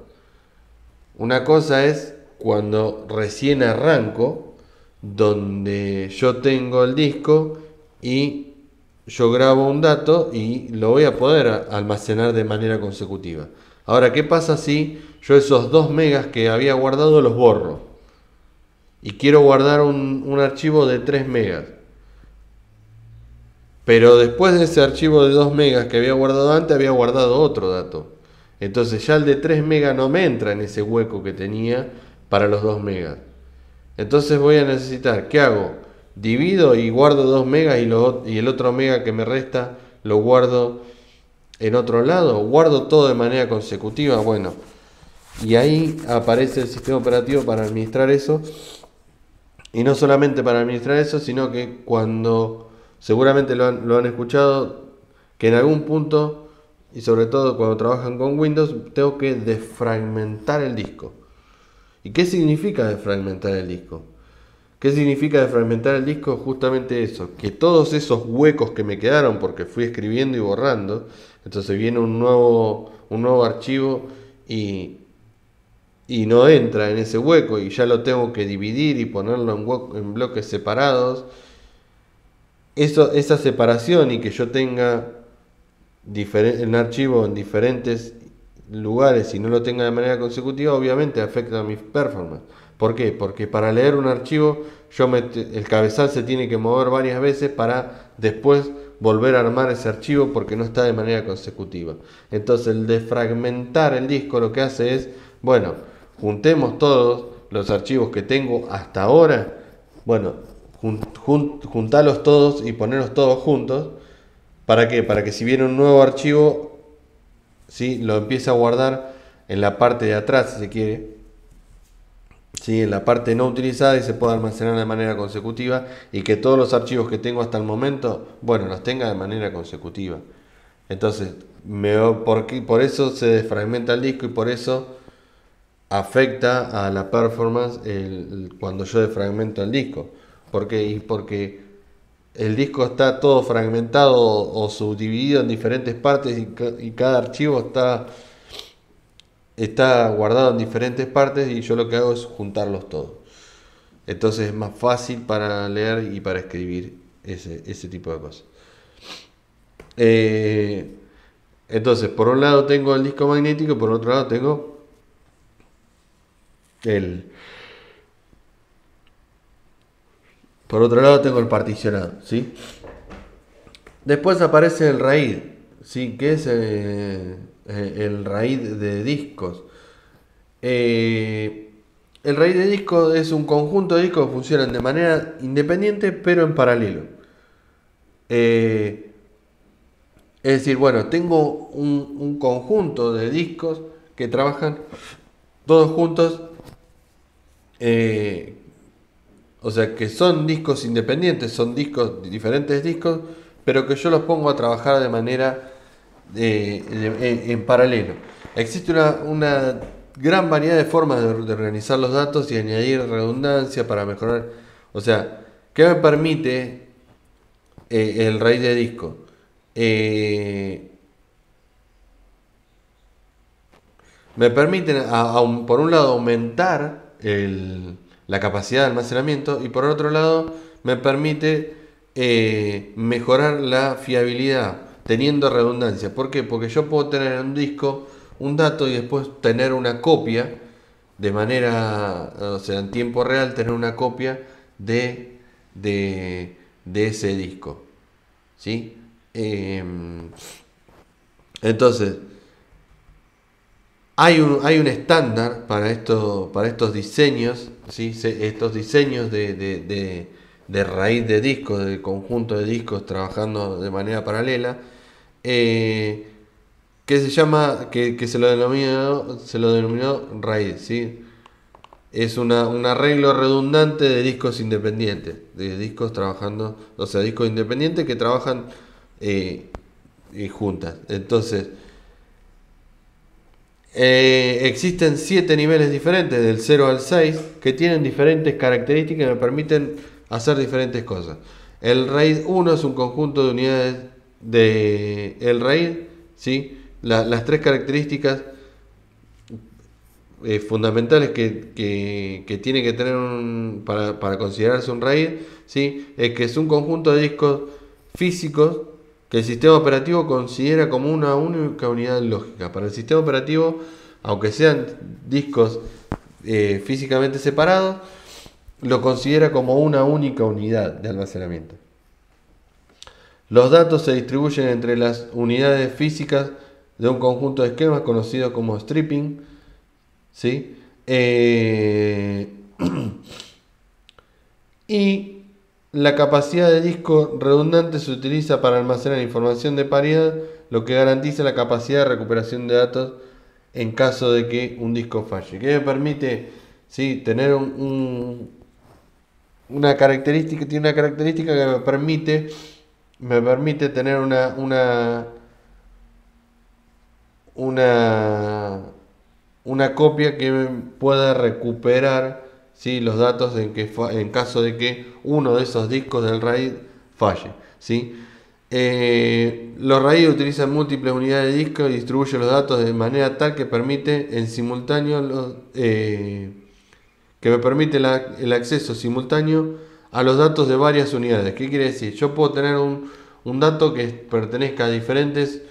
Una cosa es cuando recién arranco, donde yo tengo el disco y yo grabo un dato y lo voy a poder almacenar de manera consecutiva. Ahora, ¿qué pasa si yo esos 2 megas que había guardado los borro? Y quiero guardar un archivo de 3 megas. Pero después de ese archivo de 2 megas que había guardado antes, había guardado otro dato. Entonces ya el de 3 megas no me entra en ese hueco que tenía para los 2 megas. Entonces voy a necesitar, ¿qué hago? Divido y guardo 2 megas y el otro mega que me resta lo guardo en otro lado. Guardo todo de manera consecutiva. Bueno, y ahí aparece el sistema operativo para administrar eso. Y no solamente para administrar eso, sino que cuando, seguramente lo han escuchado, que en algún punto, y sobre todo cuando trabajan con Windows, tengo que desfragmentar el disco. ¿Y qué significa desfragmentar el disco? ¿Qué significa desfragmentar el disco? Justamente eso, que todos esos huecos que me quedaron porque fui escribiendo y borrando, entonces viene un nuevo archivo y no entra en ese hueco y ya lo tengo que dividir y ponerlo en bloques separados. Esa separación y que yo tenga un archivo en diferentes lugares y no lo tenga de manera consecutiva, obviamente afecta a mi performance. ¿Por qué? Porque para leer un archivo el cabezal se tiene que mover varias veces para después volver a armar ese archivo porque no está de manera consecutiva. Entonces el desfragmentar el disco lo que hace es, bueno, juntemos todos los archivos que tengo hasta ahora, bueno, juntarlos todos y ponerlos todos juntos. ¿Para qué? Para que si viene un nuevo archivo, ¿sí?, lo empiece a guardar en la parte de atrás, si se quiere, ¿sí?, en la parte no utilizada, y se pueda almacenar de manera consecutiva, y que todos los archivos que tengo hasta el momento, bueno, los tenga de manera consecutiva. Entonces, por eso se desfragmenta el disco y por eso afecta a la performance cuando yo desfragmento el disco. ¿Por qué? Y porque el disco está todo fragmentado o subdividido en diferentes partes y cada archivo está guardado en diferentes partes y yo lo que hago es juntarlos todos. Entonces es más fácil para leer y para escribir ese tipo de cosas. Entonces, por un lado tengo el disco magnético y por otro lado tengo el Por otro lado tengo el particionado, ¿sí? Después aparece el RAID, ¿sí? Que es el RAID de discos. El RAID de discos es un conjunto de discos que funcionan de manera independiente pero en paralelo. Eh, es decir, bueno, tengo un conjunto de discos que trabajan todos juntos, eh, o sea, que son discos independientes, son discos, diferentes discos, pero que yo los pongo a trabajar de manera en paralelo. Existe una gran variedad de formas de organizar los datos y añadir redundancia para mejorar. O sea, ¿qué me permite el RAID de disco? Eh, Me permiten, por un lado, aumentar la capacidad de almacenamiento y por otro lado, me permite mejorar la fiabilidad teniendo redundancia. ¿Por qué? Porque yo puedo tener en un disco un dato y después tener una copia de manera, o sea, en tiempo real, tener una copia de, de ese disco. ¿Sí? Entonces, hay un estándar para estos diseños, ¿sí? Estos diseños de raíz de discos, de conjunto de discos trabajando de manera paralela, eh, que se llama, que se lo denominó raíz, ¿sí? Es un arreglo redundante de discos independientes, de discos trabajando, o sea, discos independientes que trabajan juntas. Entonces, existen 7 niveles diferentes, del 0 al 6, que tienen diferentes características y me permiten hacer diferentes cosas. El RAID 1 es un conjunto de unidades de el RAID, ¿sí? Las tres características fundamentales que tiene que tener para considerarse un RAID, ¿sí? Es que es un conjunto de discos físicos que el sistema operativo considera como una única unidad lógica. Para el sistema operativo, aunque sean discos físicamente separados, lo considera como una única unidad de almacenamiento. Los datos se distribuyen entre las unidades físicas de un conjunto de esquemas conocido como stripping, ¿sí? Y la capacidad de disco redundante se utiliza para almacenar información de paridad, lo que garantiza la capacidad de recuperación de datos en caso de que un disco falle. ¿Qué me permite? ¿Sí? Tener una característica, tiene una característica que me permite tener una, una copia que pueda recuperar, ¿sí? Los datos en caso de que uno de esos discos del RAID falle, ¿sí? Los RAID utilizan múltiples unidades de disco y distribuyen los datos de manera tal que permite en simultáneo que me permite el acceso simultáneo a los datos de varias unidades. ¿Qué quiere decir? Yo puedo tener un dato que pertenezca a diferentes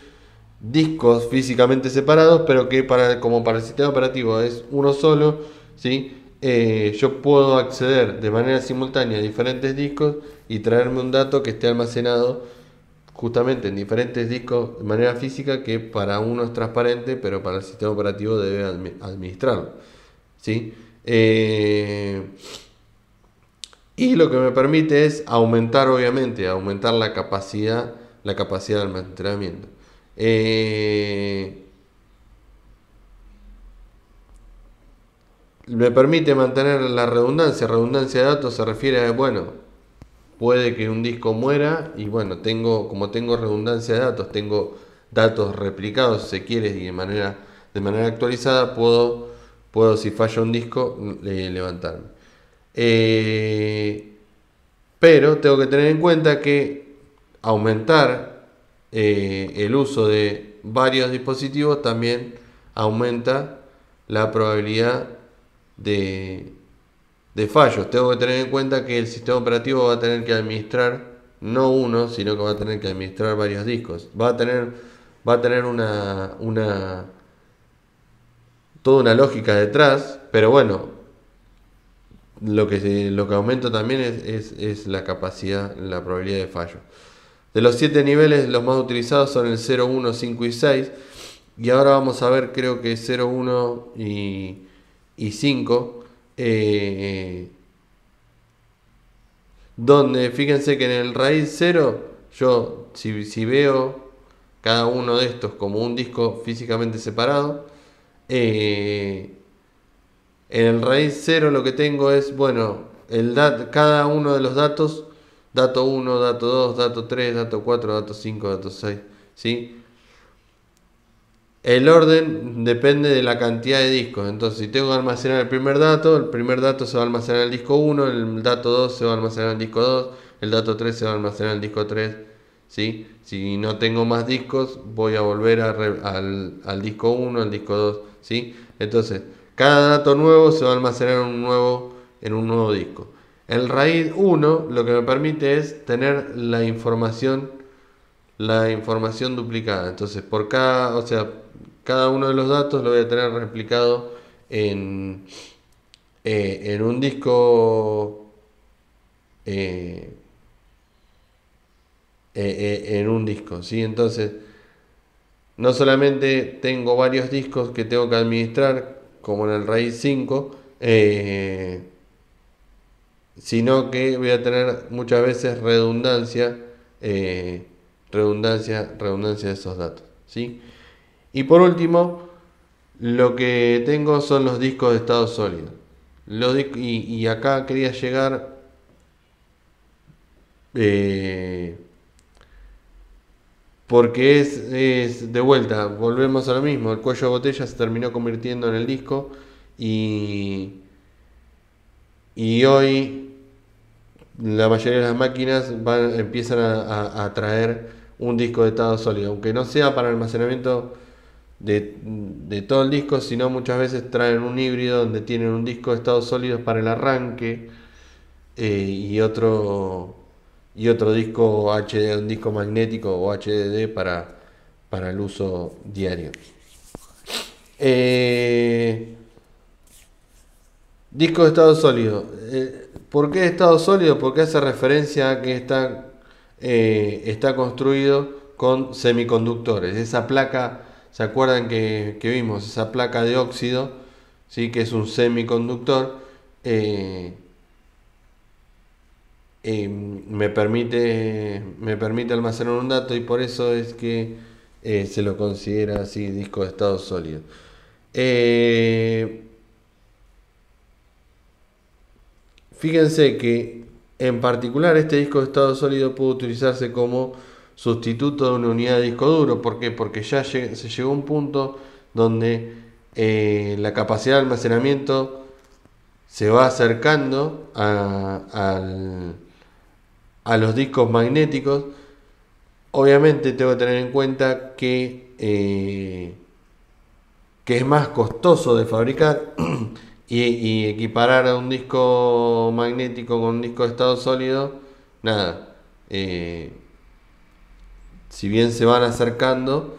discos físicamente separados, pero que como para el sistema operativo es uno solo, ¿sí? Yo puedo acceder de manera simultánea a diferentes discos y traerme un dato que esté almacenado justamente en diferentes discos de manera física, que para uno es transparente, pero para el sistema operativo debe administrarlo, ¿sí? Y lo que me permite es aumentar, obviamente, aumentar la capacidad de almacenamiento. Me permite mantener la redundancia. Redundancia de datos se refiere a, bueno, puede que un disco muera y bueno, como tengo redundancia de datos, tengo datos replicados, si se quiere, y de manera actualizada, puedo si falla un disco, levantarme. Pero tengo que tener en cuenta que aumentar el uso de varios dispositivos también aumenta la probabilidad de, de fallos. Tengo que tener en cuenta que el sistema operativo va a tener que administrar no uno, sino que va a tener que administrar varios discos. Va a tener toda una lógica detrás, pero bueno, lo que aumento también es la capacidad, la probabilidad de fallo. De los 7 niveles, los más utilizados son el 0, 1, 5 y 6. Y ahora vamos a ver, creo que 0, 1 y 5. Donde, fíjense que en el raíz 0, yo si veo cada uno de estos como un disco físicamente separado, en el raíz 0 lo que tengo es, bueno, cada uno de los datos, dato 1, dato 2, dato 3, dato 4, dato 5, dato 6, ¿sí? El orden depende de la cantidad de discos. Entonces, si tengo que almacenar el primer dato se va a almacenar en el disco 1, el dato 2 se va a almacenar en el disco 2, el dato 3 se va a almacenar en el disco 3, ¿sí? Si no tengo más discos, voy a volver al disco 1, al disco 2, ¿sí? Entonces, cada dato nuevo se va a almacenar en un nuevo disco. El raíz 1 lo que me permite es tener la información duplicada. Entonces, cada uno de los datos lo voy a tener replicado en un disco, ¿sí? Entonces, no solamente tengo varios discos que tengo que administrar, como en el raíz 5, sino que voy a tener muchas veces redundancia de esos datos, ¿sí? Y por último, lo que tengo son los discos de estado sólido. Y acá quería llegar, porque es de vuelta, volvemos a lo mismo, el cuello de botella se terminó convirtiendo en el disco y hoy la mayoría de las máquinas empiezan a traer un disco de estado sólido, aunque no sea para almacenamiento de todo el disco, sino muchas veces traen un híbrido donde tienen un disco de estados sólidos para el arranque, y otro disco HD, un disco magnético o HDD para el uso diario. Disco de estado sólido. ¿Por qué de estado sólido? Porque hace referencia a que está construido con semiconductores. Esa placa, ¿se acuerdan que vimos? Esa placa de óxido, ¿sí? Que es un semiconductor. Me permite almacenar un dato y por eso es que se lo considera así disco de estado sólido. Fíjense que en particular este disco de estado sólido puede utilizarse como sustituto de una unidad de disco duro. ¿Por qué? Porque ya se llegó a un punto donde la capacidad de almacenamiento se va acercando a los discos magnéticos. Obviamente tengo que tener en cuenta que es más costoso de fabricar y equiparar a un disco magnético con un disco de estado sólido, nada. Si bien se van acercando,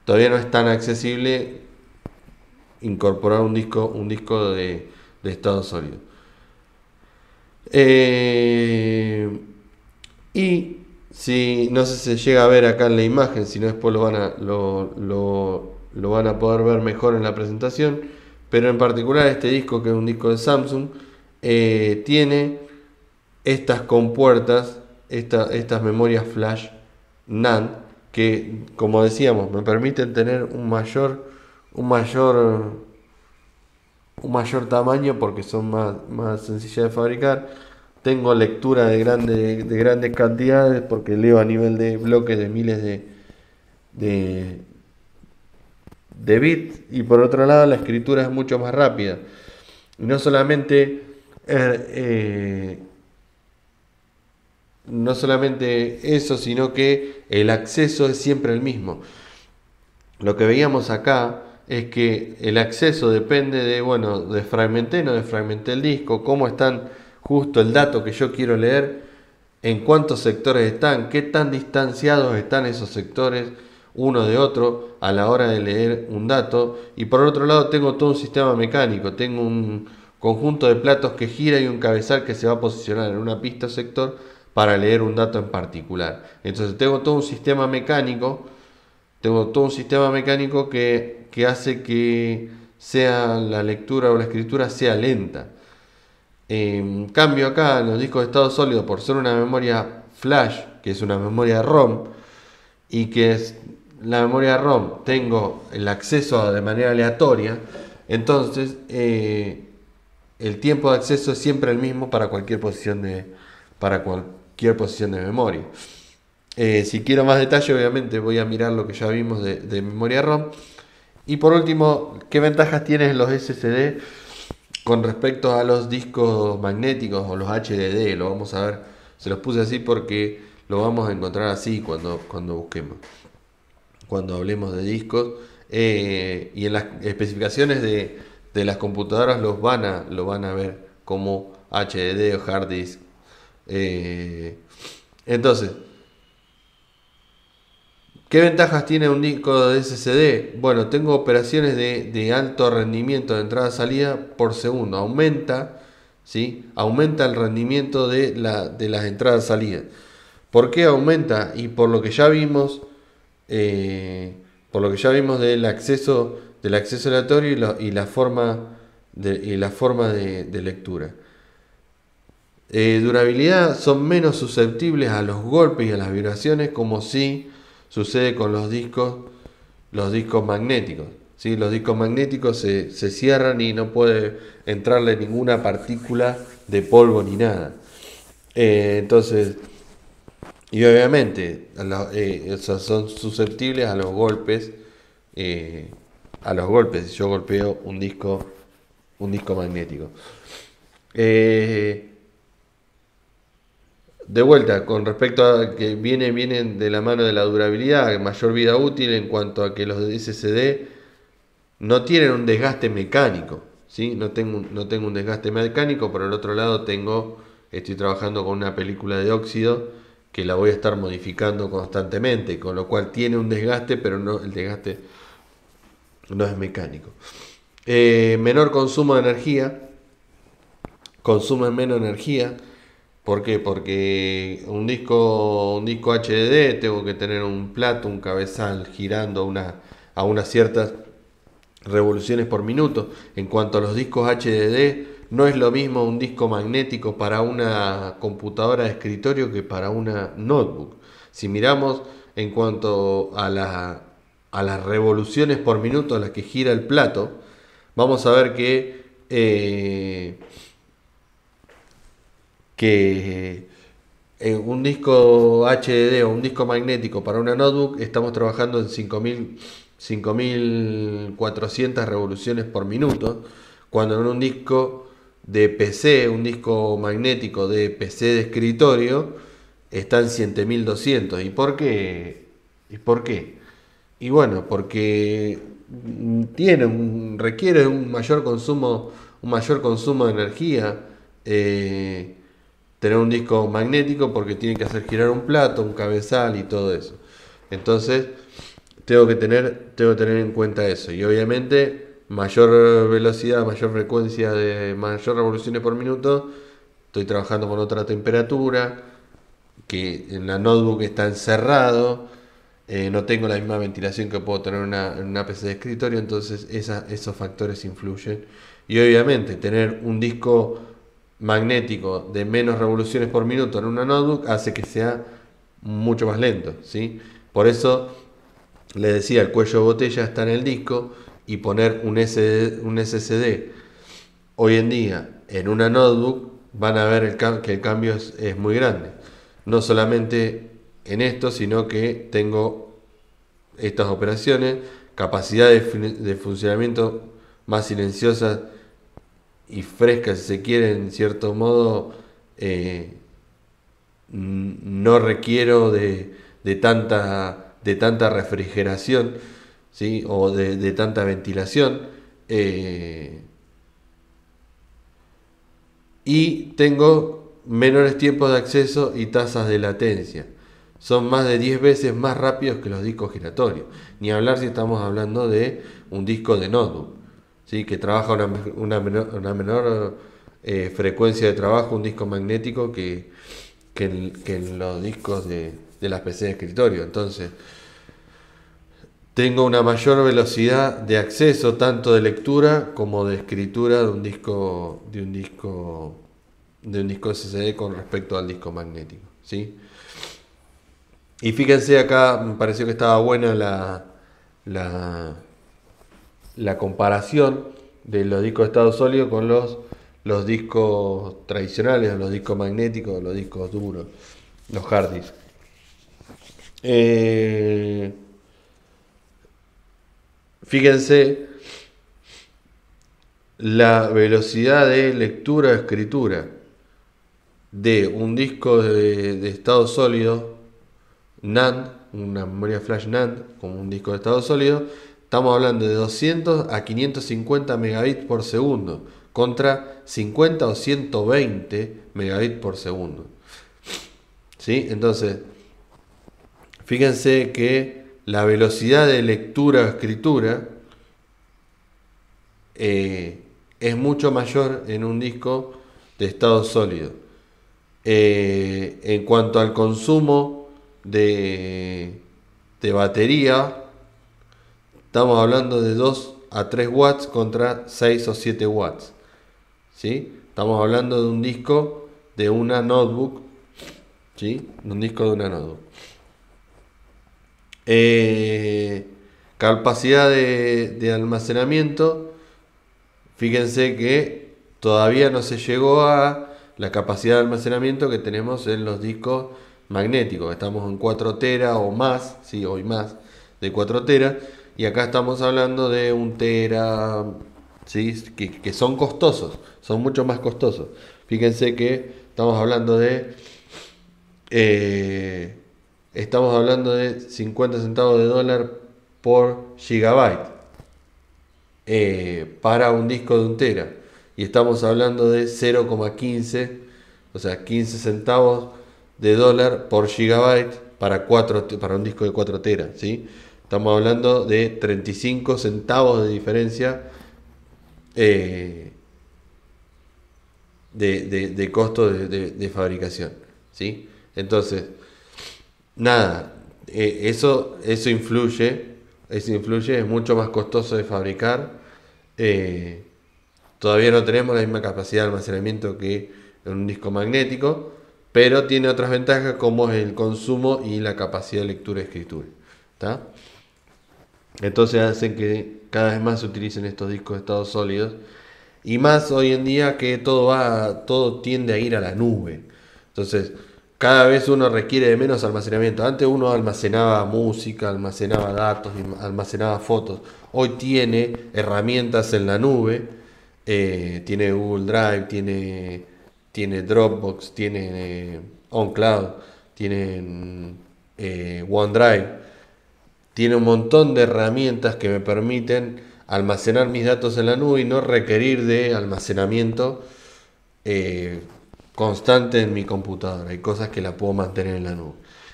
todavía no es tan accesible incorporar un disco de estado sólido. Y si no sé si se llega a ver acá en la imagen, si no después lo van a poder ver mejor en la presentación, pero en particular este disco, que es un disco de Samsung, tiene estas compuertas, estas memorias flash NAND, que, como decíamos, me permiten tener un mayor tamaño porque son más sencillas de fabricar. Tengo lectura de grandes cantidades porque leo a nivel de bloques de miles de bits, y por otro lado la escritura es mucho más rápida. Y no solamente eso, sino que el acceso es siempre el mismo. Lo que veíamos acá es que el acceso depende de fragmenté, no desfragmenté el disco, cómo están justo el dato que yo quiero leer, en cuántos sectores están, qué tan distanciados están esos sectores. uno de otro a la hora de leer un dato. Y por otro lado tengo todo un sistema mecánico, tengo un conjunto de platos que gira y un cabezal que se va a posicionar en una pista o sector para leer un dato en particular. Entonces tengo todo un sistema mecánico que hace que sea la lectura o la escritura sea lenta. En cambio acá en los discos de estado sólido, por ser una memoria flash, que es una memoria ROM, y que es la memoria ROM, tengo el acceso de manera aleatoria, entonces el tiempo de acceso es siempre el mismo para cualquier posición de memoria. Si quiero más detalle, obviamente voy a mirar lo que ya vimos de memoria ROM. Y por último, ¿qué ventajas tienen los SSD con respecto a los discos magnéticos o los HDD? Lo vamos a ver, se los puse así porque lo vamos a encontrar así cuando busquemos, cuando hablemos de discos. Y en las especificaciones de las computadoras lo van a ver como HDD o hard disk. Entonces, ¿qué ventajas tiene un disco de SSD? Bueno, tengo operaciones de alto rendimiento de entrada-salida por segundo. ¿Sí? Aumenta el rendimiento de las entradas-salidas. ¿Por qué aumenta? Y por lo que ya vimos del acceso aleatorio y la forma de lectura. Durabilidad, son menos susceptibles a los golpes y a las vibraciones, como si sucede con los discos magnéticos. ¿Sí? Los discos magnéticos se cierran y no puede entrarle ninguna partícula de polvo ni nada. Entonces, y obviamente son susceptibles a los golpes. Si yo golpeo un disco magnético. De vuelta, con respecto a que vienen de la mano de la durabilidad, mayor vida útil en cuanto a que los SSD no tienen un desgaste mecánico, ¿sí? No tengo un desgaste mecánico. Por el otro lado estoy trabajando con una película de óxido que la voy a estar modificando constantemente, con lo cual tiene un desgaste, pero el desgaste no es mecánico. Menor consumo de energía, consume menos energía. ¿Por qué? Porque un disco HDD tengo que tener un plato, un cabezal girando a unas ciertas revoluciones por minuto. En cuanto a los discos HDD, no es lo mismo un disco magnético para una computadora de escritorio que para una notebook. Si miramos en cuanto a las revoluciones por minuto a las que gira el plato, vamos a ver que en un disco HDD o un disco magnético para una notebook estamos trabajando en 5400 revoluciones por minuto, cuando en un disco de PC, un disco magnético de PC de escritorio, están 7200. ¿Y por qué? ¿Y por qué? Y bueno, porque requiere un mayor consumo de energía. Tener un disco magnético, porque tiene que hacer girar un plato, un cabezal y todo eso. Entonces tengo que tener en cuenta eso. Y obviamente mayor velocidad, mayor frecuencia, mayor revoluciones por minuto. Estoy trabajando con otra temperatura, que en la notebook está encerrado. No tengo la misma ventilación que puedo tener en una PC de escritorio. Entonces esos factores influyen. Y obviamente tener un disco magnético de menos revoluciones por minuto en una notebook hace que sea mucho más lento, ¿sí? Por eso les decía, el cuello de botella está en el disco, y poner un SSD hoy en día en una notebook van a ver que el cambio es muy grande. No solamente en esto, sino que tengo estas operaciones, capacidad de funcionamiento más silenciosa y fresca, si se quiere, en cierto modo. No requiero de tanta refrigeración, ¿sí? O de tanta ventilación. Y tengo menores tiempos de acceso y tasas de latencia, son más de 10 veces más rápidos que los discos giratorios. Ni hablar si estamos hablando de un disco de notebook, ¿sí? Que trabaja una menor frecuencia de trabajo, un disco magnético que en los discos de las PC de escritorio. Entonces, tengo una mayor velocidad de acceso, tanto de lectura como de escritura de un disco SSD con respecto al disco magnético, ¿sí? Y fíjense acá, me pareció que estaba buena la comparación de los discos de estado sólido con los discos tradicionales, los discos magnéticos, los discos duros, los hard disks. Fíjense la velocidad de lectura o escritura de un disco de estado sólido NAND, una memoria flash NAND, como un disco de estado sólido. Estamos hablando de 200 a 550 megabits por segundo contra 50 o 120 megabits por segundo. ¿Sí? Entonces, fíjense que la velocidad de lectura o escritura es mucho mayor en un disco de estado sólido. En cuanto al consumo de batería, estamos hablando de 2 a 3 watts contra 6 o 7 watts. ¿Sí? Estamos hablando de un disco de una notebook. ¿Sí? Un disco de una notebook. Capacidad de almacenamiento. Fíjense que todavía no se llegó a la capacidad de almacenamiento que tenemos en los discos magnéticos. Estamos en 4 tera o más, sí, hoy más de 4 tera. Y acá estamos hablando de 1 tera, ¿sí? Que son costosos, son mucho más costosos. Fíjense que estamos hablando de 50 centavos de dólar por gigabyte para un disco de 1 tera. Y estamos hablando de 0,15, o sea, 15 centavos de dólar por gigabyte para un disco de 4 teras, ¿sí? Estamos hablando de 35 centavos de diferencia de costo de fabricación, ¿sí? Entonces, nada, eso influye, es mucho más costoso de fabricar. Todavía no tenemos la misma capacidad de almacenamiento que en un disco magnético, pero tiene otras ventajas como es el consumo y la capacidad de lectura y escritura, ¿tá? Entonces hacen que cada vez más se utilicen estos discos de estado sólidos, y más hoy en día que todo tiende a ir a la nube. Entonces, cada vez uno requiere de menos almacenamiento. Antes uno almacenaba música, almacenaba datos, almacenaba fotos. Hoy tiene herramientas en la nube, tiene Google Drive, tiene Dropbox, tiene OnCloud, tiene OneDrive. Tiene un montón de herramientas que me permiten almacenar mis datos en la nube y no requerir de almacenamiento constante en mi computadora. Hay cosas que la puedo mantener en la nube.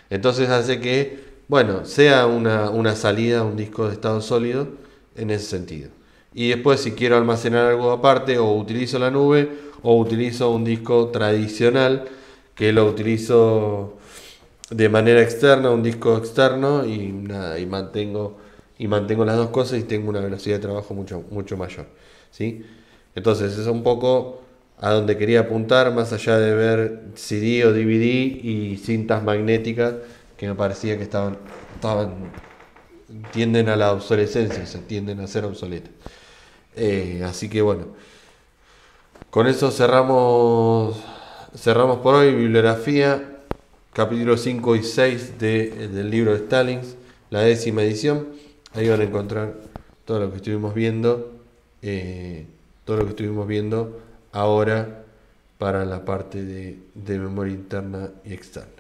Entonces hace que, bueno, sea una salida, un disco de estado sólido en ese sentido. Y después, si quiero almacenar algo aparte, o utilizo la nube o utilizo un disco tradicional que lo utilizo de manera externa, un disco externo, y nada, y mantengo las dos cosas y tengo una velocidad de trabajo mucho mayor, ¿sí? Entonces, eso es un poco a donde quería apuntar, más allá de ver CD o DVD y cintas magnéticas que me parecía que tienden a la obsolescencia, se tienden a ser obsoletas. Así que bueno, con eso cerramos por hoy. Bibliografía, capítulo 5 y 6 del libro de Stallings, la 10ª edición. Ahí van a encontrar todo lo que estuvimos viendo, ahora para la parte de memoria interna y externa.